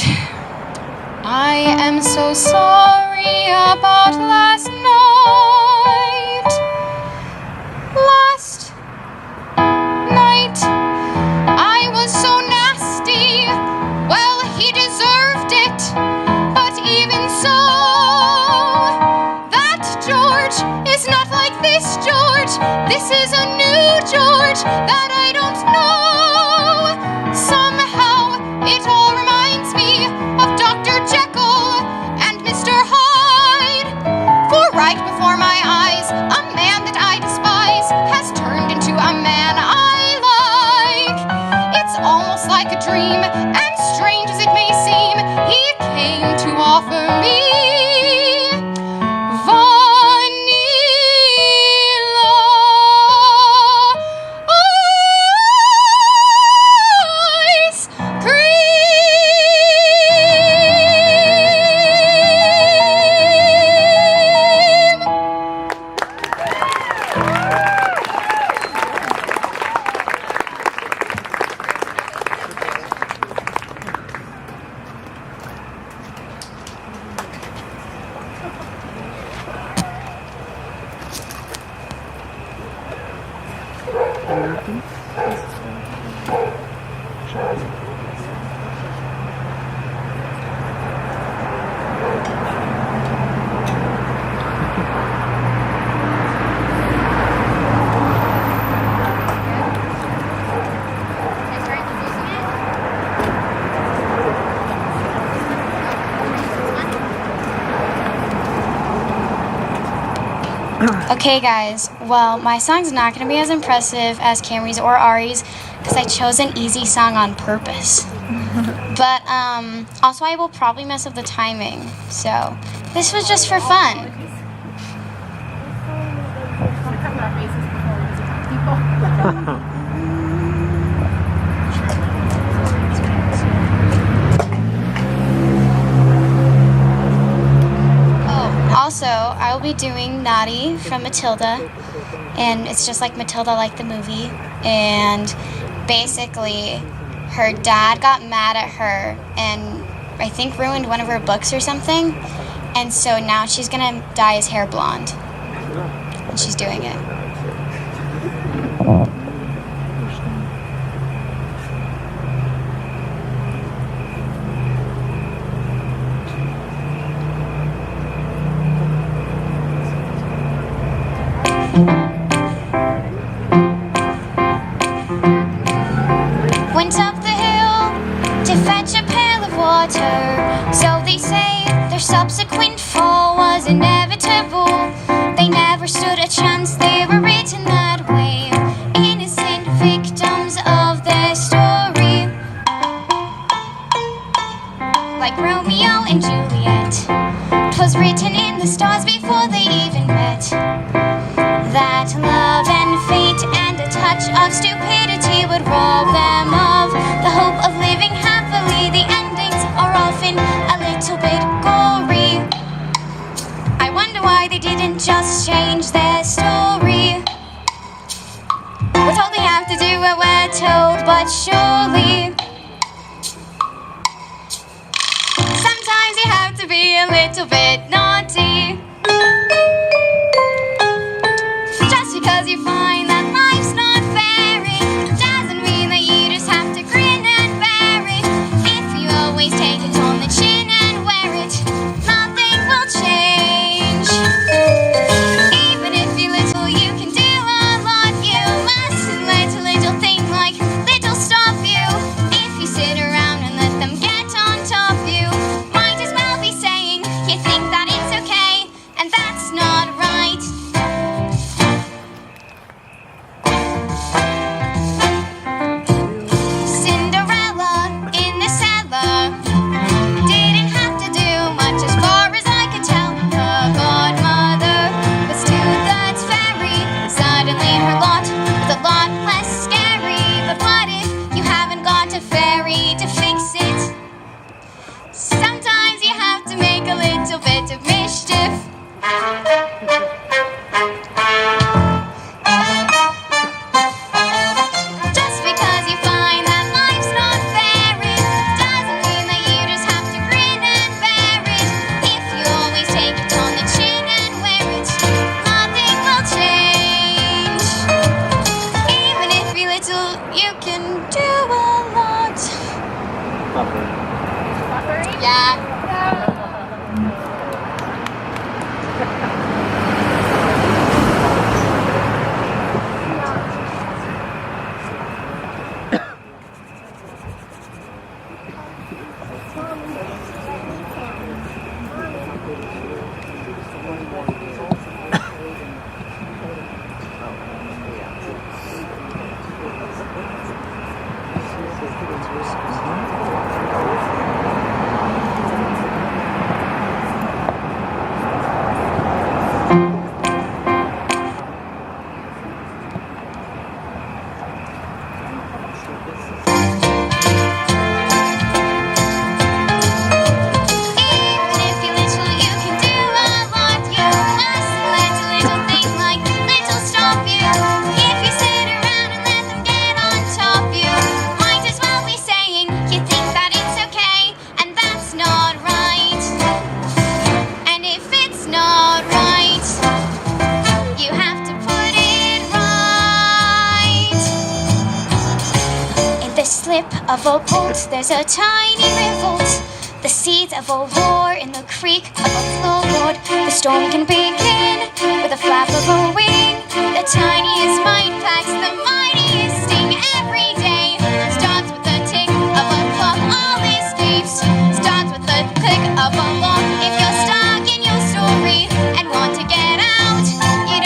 I am so sorry about last night. Last night, I was so nasty. Well, he deserved it. But even so, that George is not like this George. This is a new George that I don't know. Somehow, it all reminds me of Dr. Jekyll and Mr. Hyde. For right before my eyes, a man that I despise has turned into a man I like. It's almost like a dream, and strange as it may seem, he came to offer me ice cream. Okay, guys. Well, my song's not going to be as impressive as Camry's or Ari's because I chose an easy song on purpose. But also, I will probably mess up the timing. So, this was just for fun. Also, I will be doing Naughty from Matilda, and it's just like Matilda, like the movie. And basically, her dad got mad at her and I think ruined one of her books or something. And so now she's gonna dye his hair blonde, and she's doing it. Went up the hill to fetch a pail of water. So they say their subsequent fall was inevitable. They never stood a chance, they were written that way. Innocent victims of their story. Like Romeo and Juliet. 'Twas written in the stars before they even met. That love and fate and a touch of stupidity would rob them of the hope of living happily. The endings are often a little bit gory. I wonder why they didn't just change their story. We're told we have to do what we're told, but surely sometimes you have to be a little bit naughty. Because you find that life's not fair, it doesn't mean that you just have to grin and bear it. If you always take it on the chin and wear it, nothing will change. Even if you little, you can do a lot. You mustn't let a little thing like little stop you. If you sit around and let them get on top of you, might as well be saying you think that it's okay, and that's not right. To fix it, sometimes you have to make a little bit of mischief. Just because you find that life's not fair, it doesn't mean that you just have to grin and bear it. If you always take it on the chin and wear it, nothing will change. Even if you little, you can do a lot. Yeah. Of a boat, there's a tiny revolt. The seeds of a war in the creek of a floorboard. The storm can begin with a flap of a wing. The tiniest mind packs the mightiest sting. Every day starts with the tick of a clock. All escapes starts with the click of a lock. If you're stuck in your story and want to get out, you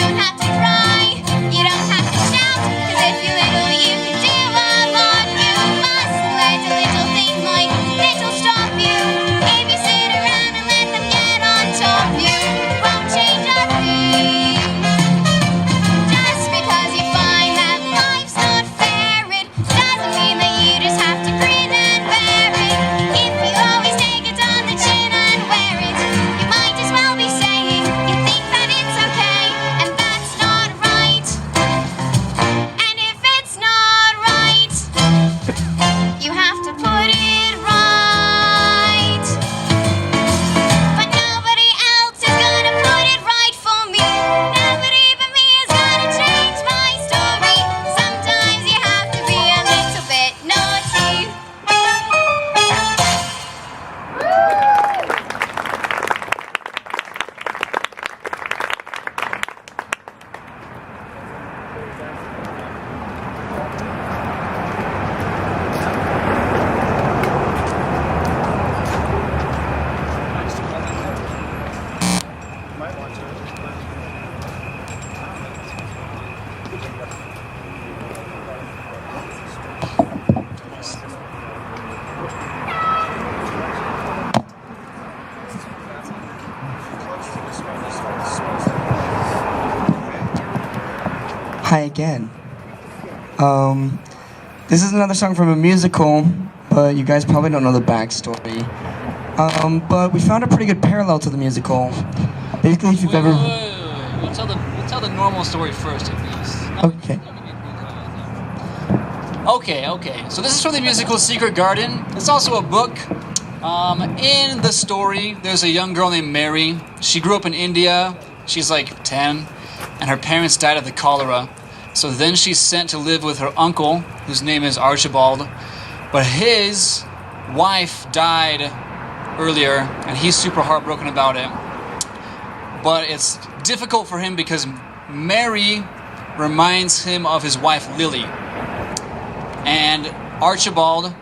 Hi again. This is another song from a musical, but you guys probably don't know the backstory. But we found a pretty good parallel to the musical. Basically, if you've ever... We'll tell the normal story first, at least. Okay. Okay. So this is from the musical Secret Garden. It's also a book. In the story, there's a young girl named Mary. She grew up in India. She's like 10, and her parents died of the cholera. So then she's sent to live with her uncle, whose name is Archibald. But his wife died earlier, and he's super heartbroken about it. But it's difficult for him because Mary reminds him of his wife Lily. And Archibald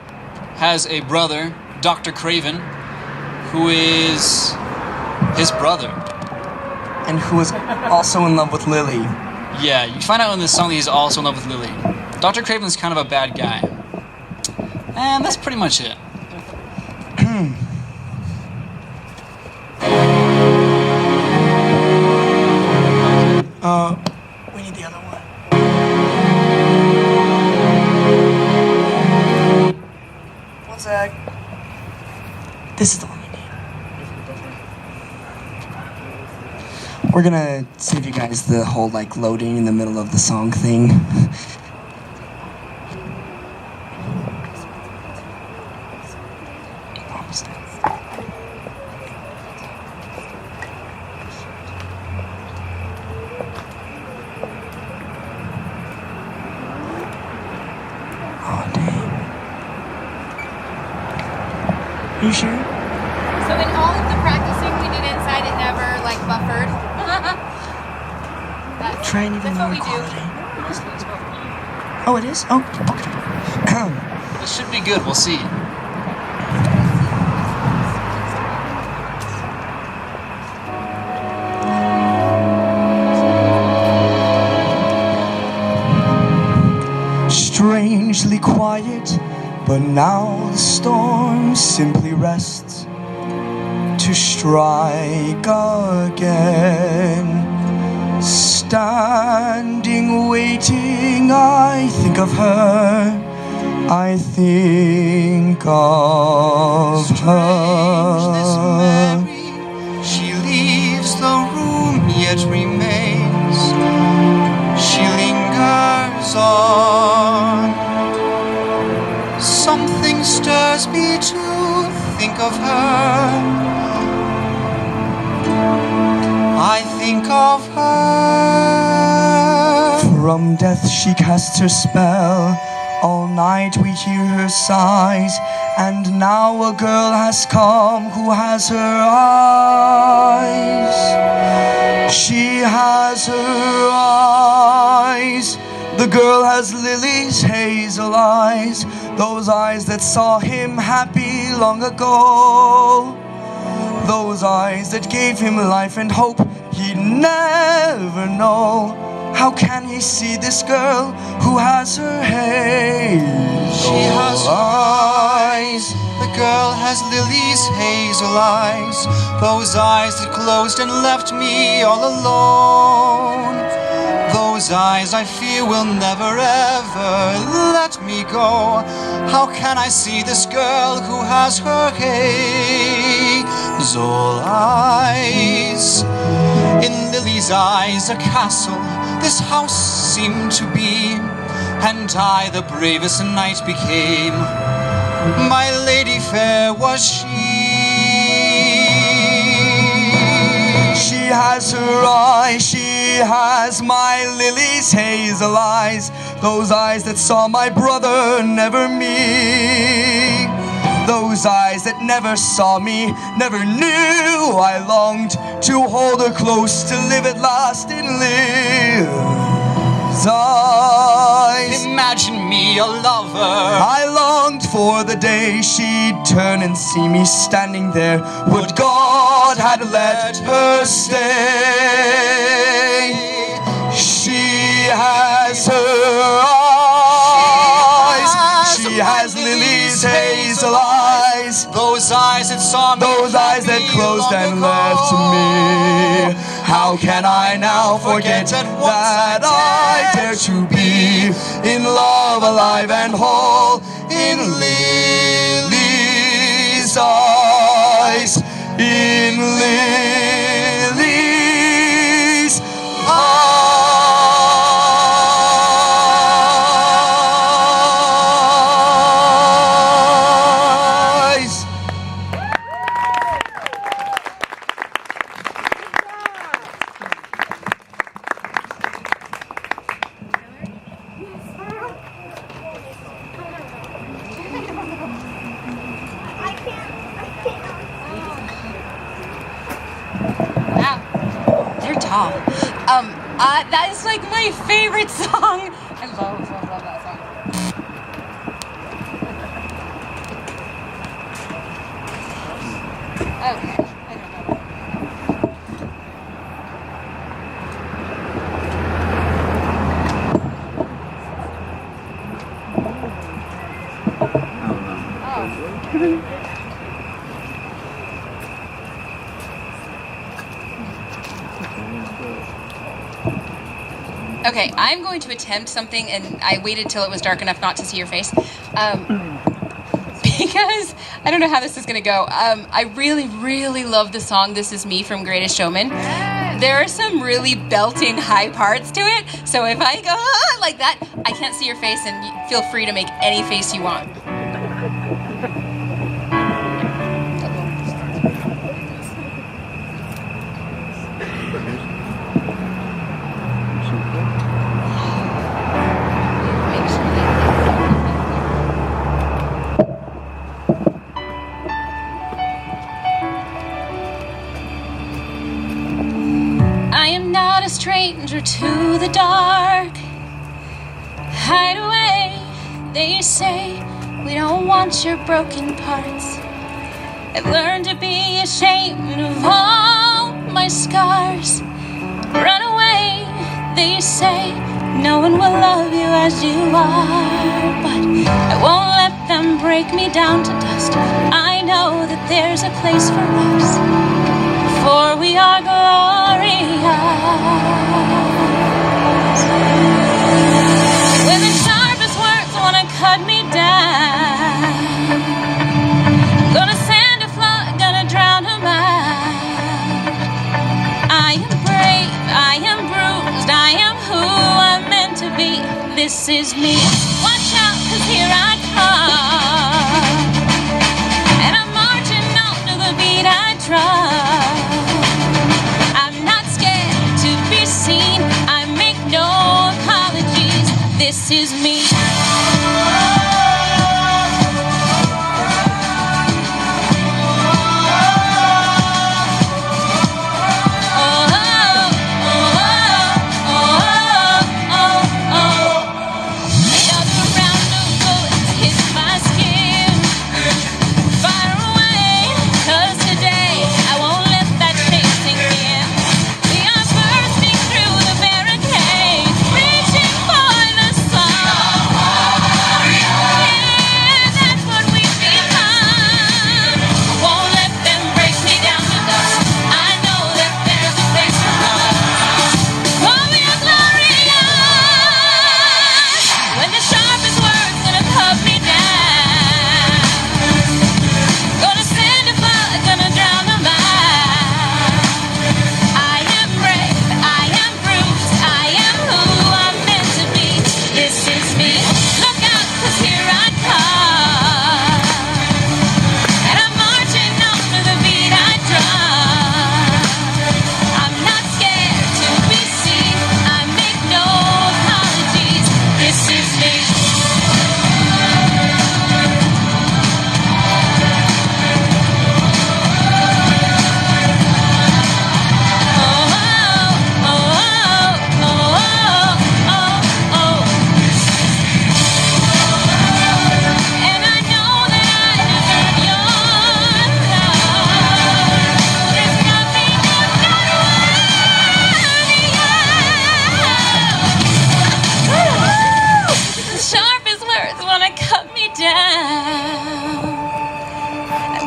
has a brother, Dr. Craven, who is his brother. And who is also in love with Lily. Yeah, you find out in this song that he's also in love with Lily. Dr. Craven's kind of a bad guy. And that's pretty much it. We need the other one. One sec. This is the one we need. We're gonna save you guys the whole like loading in the middle of the song thing. Almost done. Oh dang. Are you sure? So in all of the practicing we did inside, it never like buffered. Try and even That's what lower we do. quality. Oh, it is? Oh, okay. This should be good, we'll see. Strangely quiet, but now the storm simply rests to strike again. Standing, waiting, I think of her. I think of her. She leaves the room yet remains. She lingers on. Something stirs me to think of her. I think of her. From death she casts her spell. All night we hear her sighs. And now a girl has come who has her eyes. She has her eyes. The girl has Lily's hazel eyes. Those eyes that saw him happy long ago. Those eyes that gave him life and hope he'd never know. How can he see this girl who has her hazel She has eyes? The girl has Lily's hazel eyes. Those eyes that closed and left me all alone. Those eyes I fear will never ever let me go. How can I see this girl who has her hazel eyes? In Lily's eyes a castle this house seemed to be, and I the bravest knight became. My lady fair was she. She has her eyes, she has my Lily's hazel eyes. Those eyes that saw my brother, never me. Those eyes that never saw me, never knew I longed to hold her close, to live at last in Liv's eyes. Imagine me a lover. I longed for the day she'd turn and see me standing there. Would God had let her stay. She has her eyes. She has Lily's these hazel eyes, those eyes that saw me, those eyes that closed and left me. How can I now forget that I dare to be in love, alive and whole, in Lily's eyes, in Lily's eyes. That is like my favorite song. I love that song. Okay, I don't know. Okay, I'm going to attempt something, and I waited till it was dark enough not to see your face, because I don't know how this is going to go. I really, really love the song "This Is Me" from Greatest Showman. There are some really belting high parts to it, so if I go like that, I can't see your face, and feel free to make any face you want. I am not a stranger to the dark. Hide away, they say. We don't want your broken parts. I've learned to be ashamed of all my scars. Run away, they say. No one will love you as you are. But I won't let them break me down to dust. I know that there's a place for us, for we are glorious. When the sharpest words want to cut me down, I'm gonna send a flood, gonna drown them out. I am brave, I am bruised, I am who I'm meant to be. This is me. Watch out, 'cause here I come, and I'm marching on to the beat I drum. I'm not scared to be seen, I make no apologies. This is me. Reaching for the sun.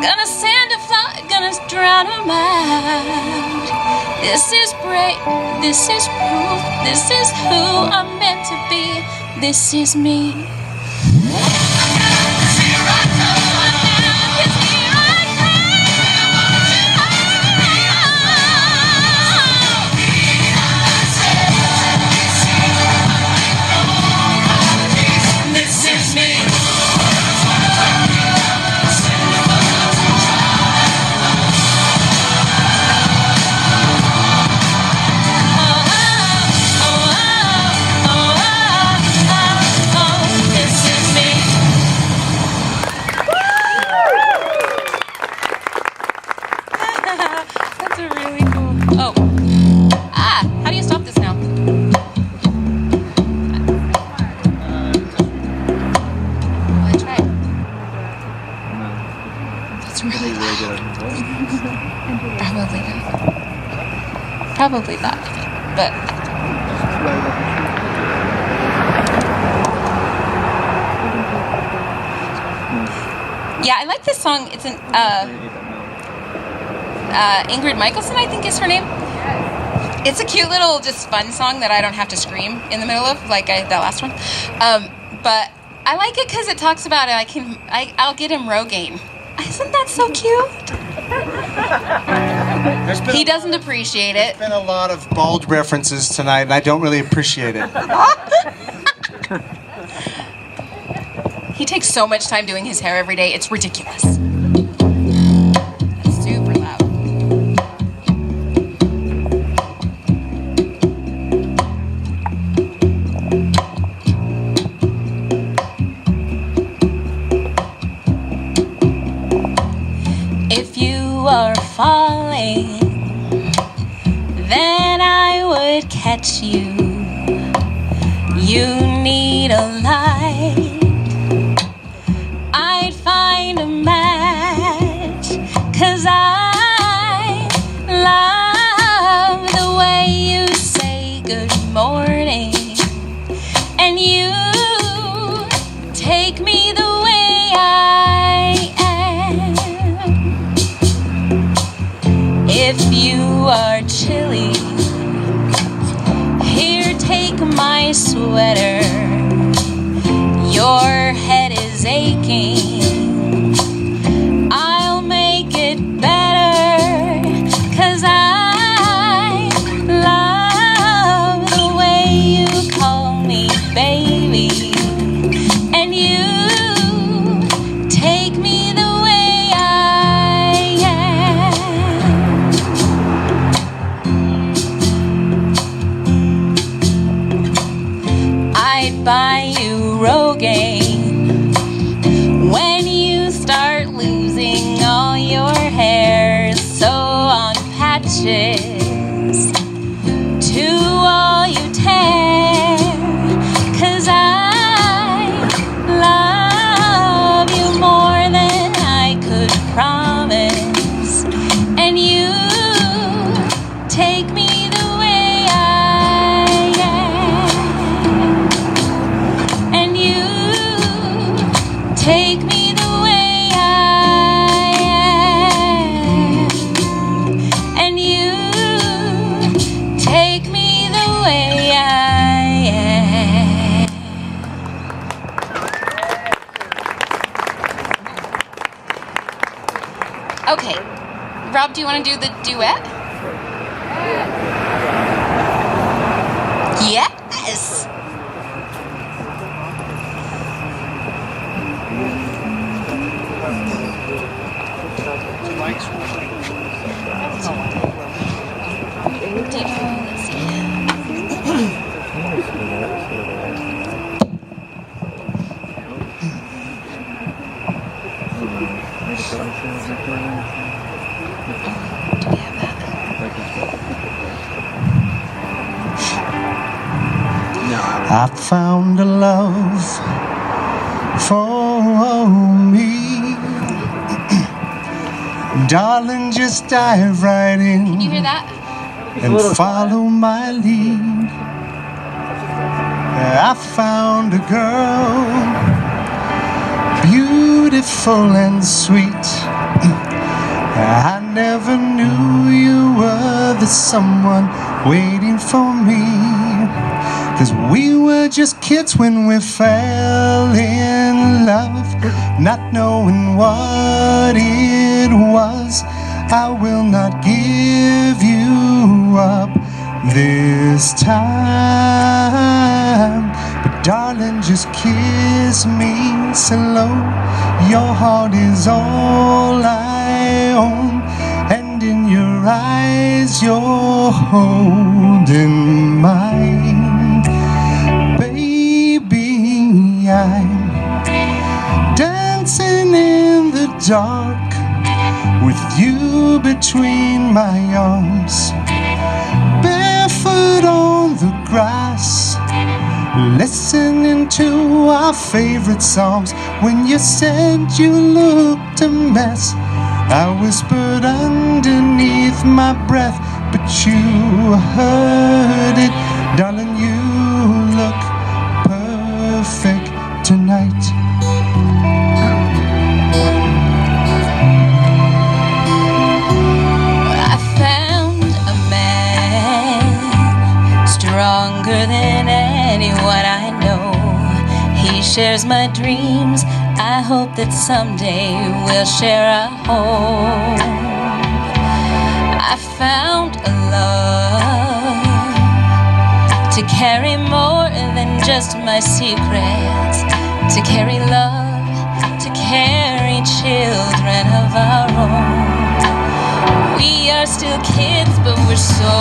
Gonna send a flood, gonna drown 'em out. This is break, this is proof, this is who I'm meant to be. This is me. That's a really cool. Oh. How do you stop this now? Well, I tried. That's really loud. Probably not. But. Yeah, I like this song. It's an Ingrid Michaelson, I think is her name. It's a cute little, just fun song that I don't have to scream in the middle of, like that last one. But I like it because it talks about I'll get him Rogaine. Isn't that so cute? He doesn't appreciate it. There's been a lot of bald references tonight, and I don't really appreciate it. He takes so much time doing his hair every day, it's ridiculous. That's super loud. If you are falling, then I would catch you. You need a light. I'd find a match, 'cause I love the way you say good morning, and you take me the way I am. If you are chilly, here, take my sweater. Your head is aching, I'll make it better, 'cause I love the way you call me baby, and you take me the way I am. I'd buy you Rogaine when you start losing all your hair. So on patches to all you tear, 'cause I love you more than I could promise, and you take me the way I am, and you take me the way I am, and you take me the way I am. Okay, Rob, do you want to do the duet? Yes. I found a love for me. Darling, just dive right in. Can you hear that? And follow my lead. I found a girl, beautiful and sweet. I never knew you were the someone waiting for me. 'Cause we were just kids when we fell in love, not knowing what it was. I will not give you up this time. But darling, just kiss me slow. Your heart is all I own, and in your eyes you're holding mine. Baby, I'm dancing in the dark with you between my arms, barefoot on the grass, listening to our favorite songs. When you said you looked a mess, I whispered underneath my breath, but you heard it. Darling, you look perfect tonight. I found a man stronger than anyone I know. He shares my dreams. I hope that someday we'll share a home. I found a love to carry more than just my secrets, to carry love, to carry children of our own. We are still kids, but we're so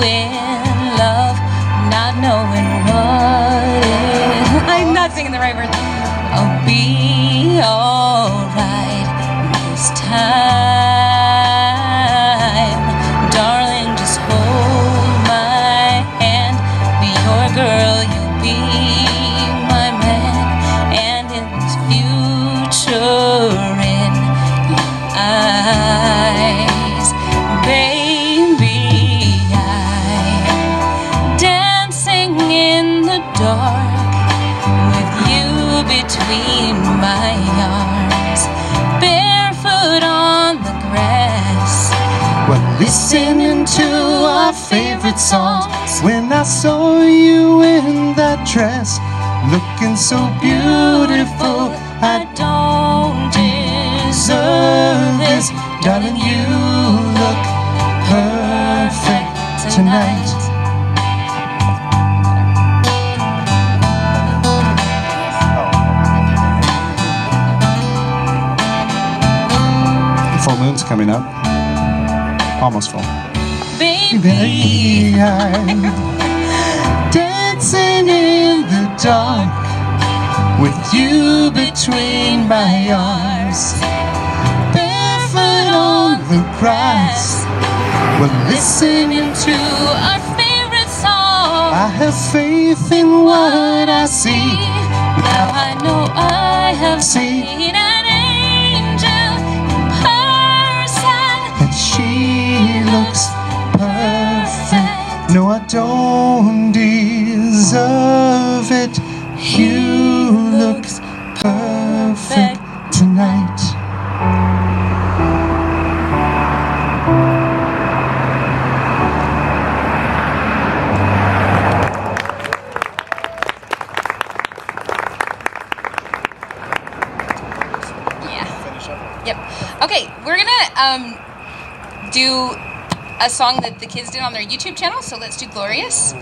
in love, not knowing what is. I'm not singing the right verse. I'll be alright this time. Darling, just hold my hand. Be your girl, you be my man. And in this future in your eyes, baby, I'm dancing in the dark with you between my arms, barefoot on the grass. Well, listening to our favorite songs. When I saw you in that dress, looking so beautiful, I don't deserve this. darling, you look perfect tonight. Full moon's coming up. Almost full. Baby, I'm dancing in the dark with you between my arms, barefoot on the grass. We're listening to our favorite song. I have faith in what I see. Now I know I have seen an angel in person, and she looks perfect. No, I don't deserve it. You look perfect tonight. Yep. Okay, we're gonna do a song that the kids did on their YouTube channel. So let's do "Glorious,"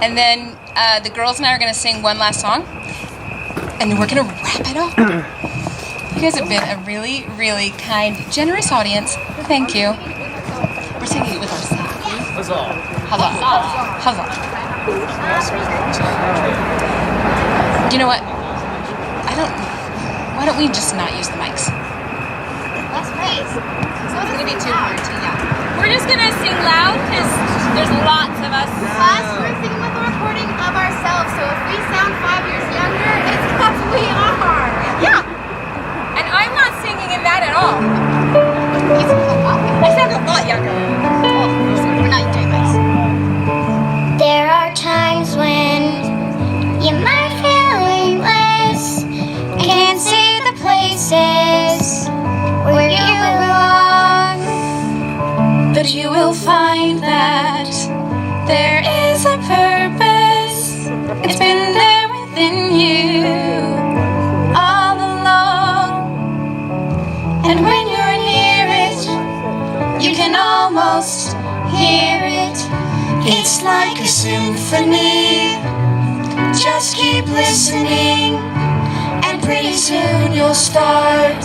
and then the girls and I are gonna sing one last song, and we're gonna wrap it up. You guys have been a really, really kind, generous audience. Thank you. We're singing it with our song. Huzzah! Huzzah! You know what? Why don't we just not use the mics? Let's race. So it's gonna be too hard to yell. we're just gonna sing loud because there's lots of us. Plus, we're singing with a recording of ourselves, so if we sound 5 years younger, it's because we are. Yeah. And I'm not singing in that at all. I sound a lot younger. We're not doing this. There are times when you might feel aimless, can't see the places where you but you will find that there is a purpose. It's been there within you all along. And when you're near it, you can almost hear it. It's like a symphony. Just keep listening, and pretty soon you'll start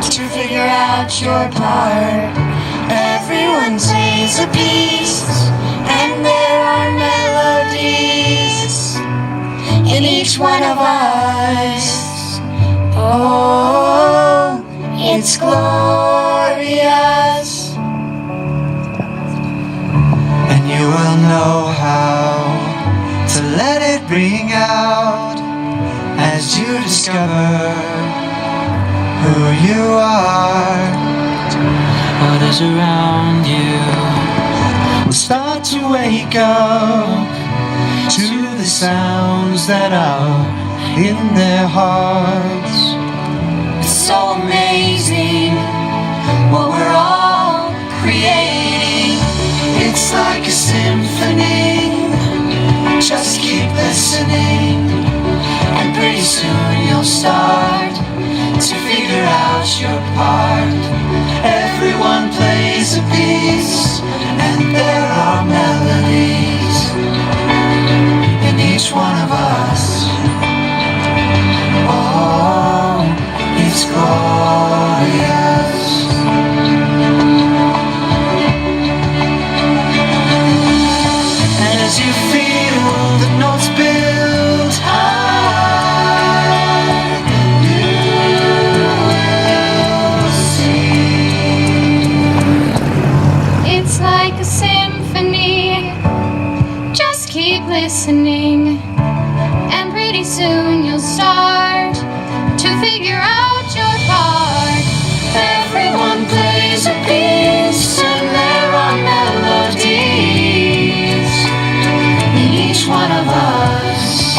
to figure out your part. Everyone plays a piece, and there are melodies in each one of us. Oh, it's glorious. And you will know how to let it ring out as you discover who you are. Others around you will start to wake up to the sounds that are in their hearts. It's so amazing what we're all creating. It's like a symphony. Just keep listening, and pretty soon you'll start to figure out your part. Everyone plays a piece, and there are melodies in each one of us. Oh, it's glorious. And as you feel the notes build high, you will see. It's like a symphony. Just keep listening, and pretty soon you'll start to figure out your part. Everyone plays a piece, and there are melodies in each one of us.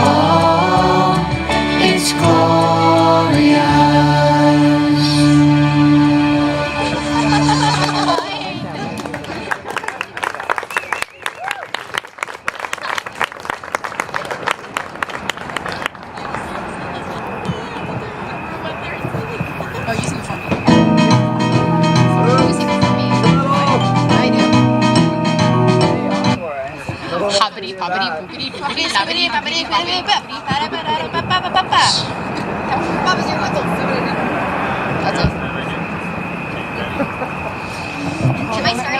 Oh, it's glorious. Oh, you sing it for me. You sing it for me. I do. Hoppity, poppity, poopity, poopity, loppity, poppity, poppity, poppity, pa-da-ba-da-da-ba-ba-ba-ba. What was your whistle? That's it. Am I starting?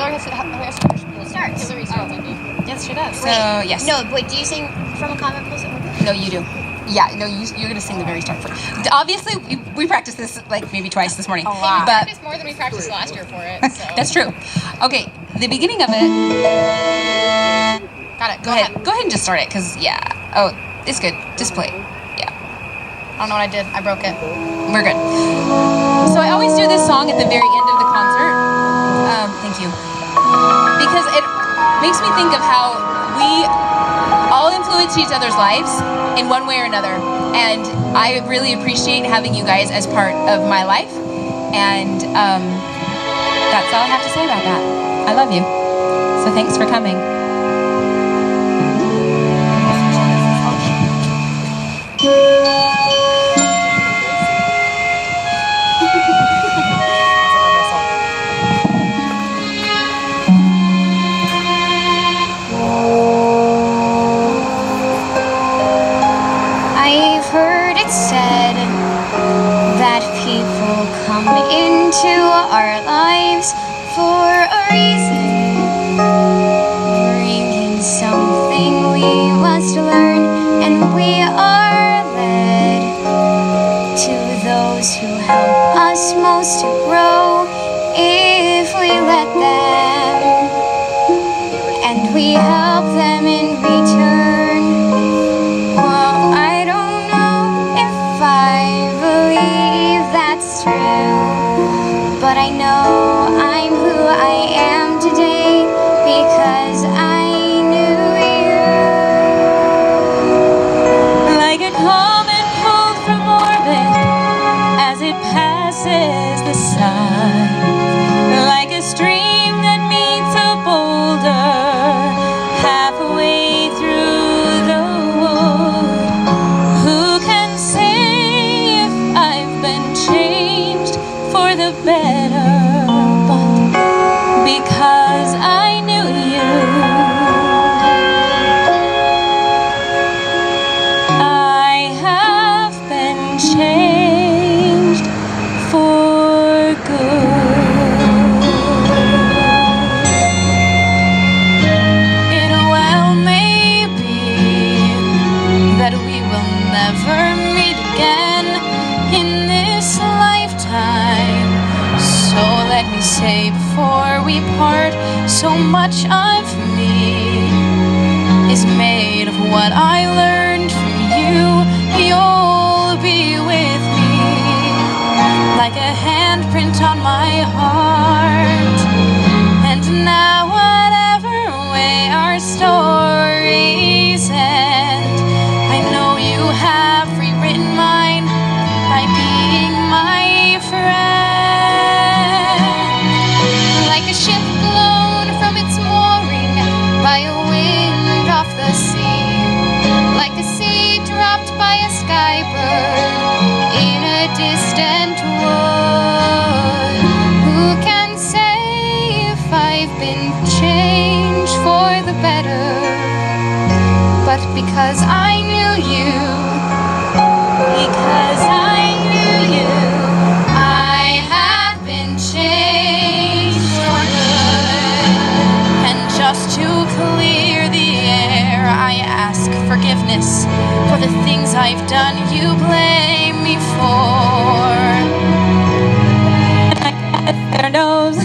Who starts? Hillary starts, I think. Yes, she does. Wait, So, yes. No, wait, do you sing from a comic book? No, you do. Yeah, no, you're gonna sing the very start. Obviously, we practiced this like maybe twice this morning. A lot. But Practiced more than we practiced last year for it. So. that's true. Okay, the beginning of it. Got it. Go ahead. Go ahead and just start it, cause yeah. Oh, it's good. Just play. Yeah. I don't know what I did. I broke it. We're good. So I always do this song at the very end of the concert. Thank you. Because it makes me think of how we all influence each other's lives in one way or another. And I really appreciate having you guys as part of my life. And that's all I have to say about that. I love you. So thanks for coming. I've heard it said that people come into our lives for a reason, bringing something we must learn, and we are led to those who help us most to grow if we let them, and we help them in return. Well, I don't know if I believe that's true, but I know I'm who I am today because I knew you. Like a comet pulled from orbit as it passes the sun, like a stream that meets a boulder halfway through the wood. Who can say if I've been changed for the better? But because I knew you, I have been changed for good. It well may be that we will never meet again in this lifetime. So let me say before we part, so much of me is made of what I learned from you. You'll be with me like a handprint on my heart. And now whatever way our stories end, I know you have rewritten mine by being my friend. Like a ship blown from its mooring by a wind off the sea, like a seed dropped by a skybird in a distant wood. Who can say if I've been changed for the better? But because I knew you, because I knew you, I have been changed for good. And just to clear the air, I ask forgiveness for the things I've done you blame me for. Their nose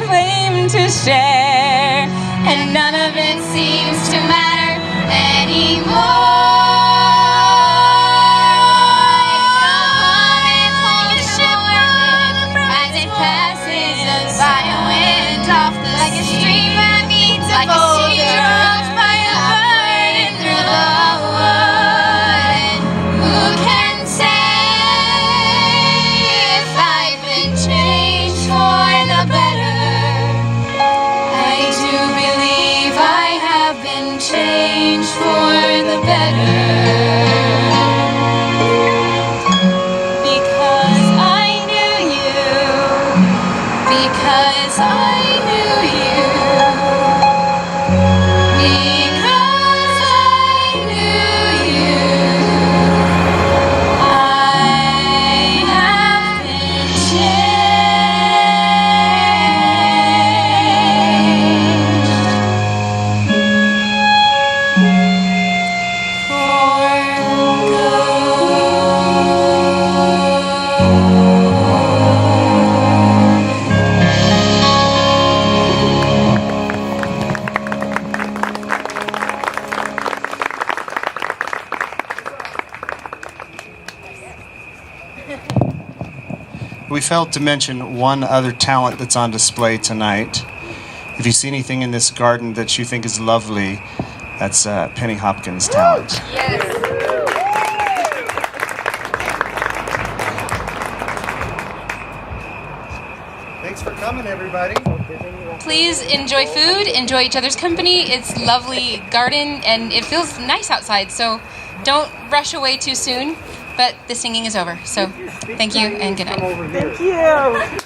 blame to share, and none of it seems to matter anymore. As it passes by a wind off the like sea, a stream that meets a like boulder, a sea dropped by a bird through the wood. Who can say if I've been changed for the better? I do believe I have been changed for the better. Because I knew you, because I knew you, because I knew you, I have been changed for We failed to mention one other talent that's on display tonight. If you see anything in this garden that you think is lovely, that's Penny Hopkins' talent. Thanks for coming, everybody. Please enjoy food, enjoy each other's company. It's lovely garden and it feels nice outside, so don't rush away too soon. But the singing is over, so thank you and good night. Thank you. Yeah.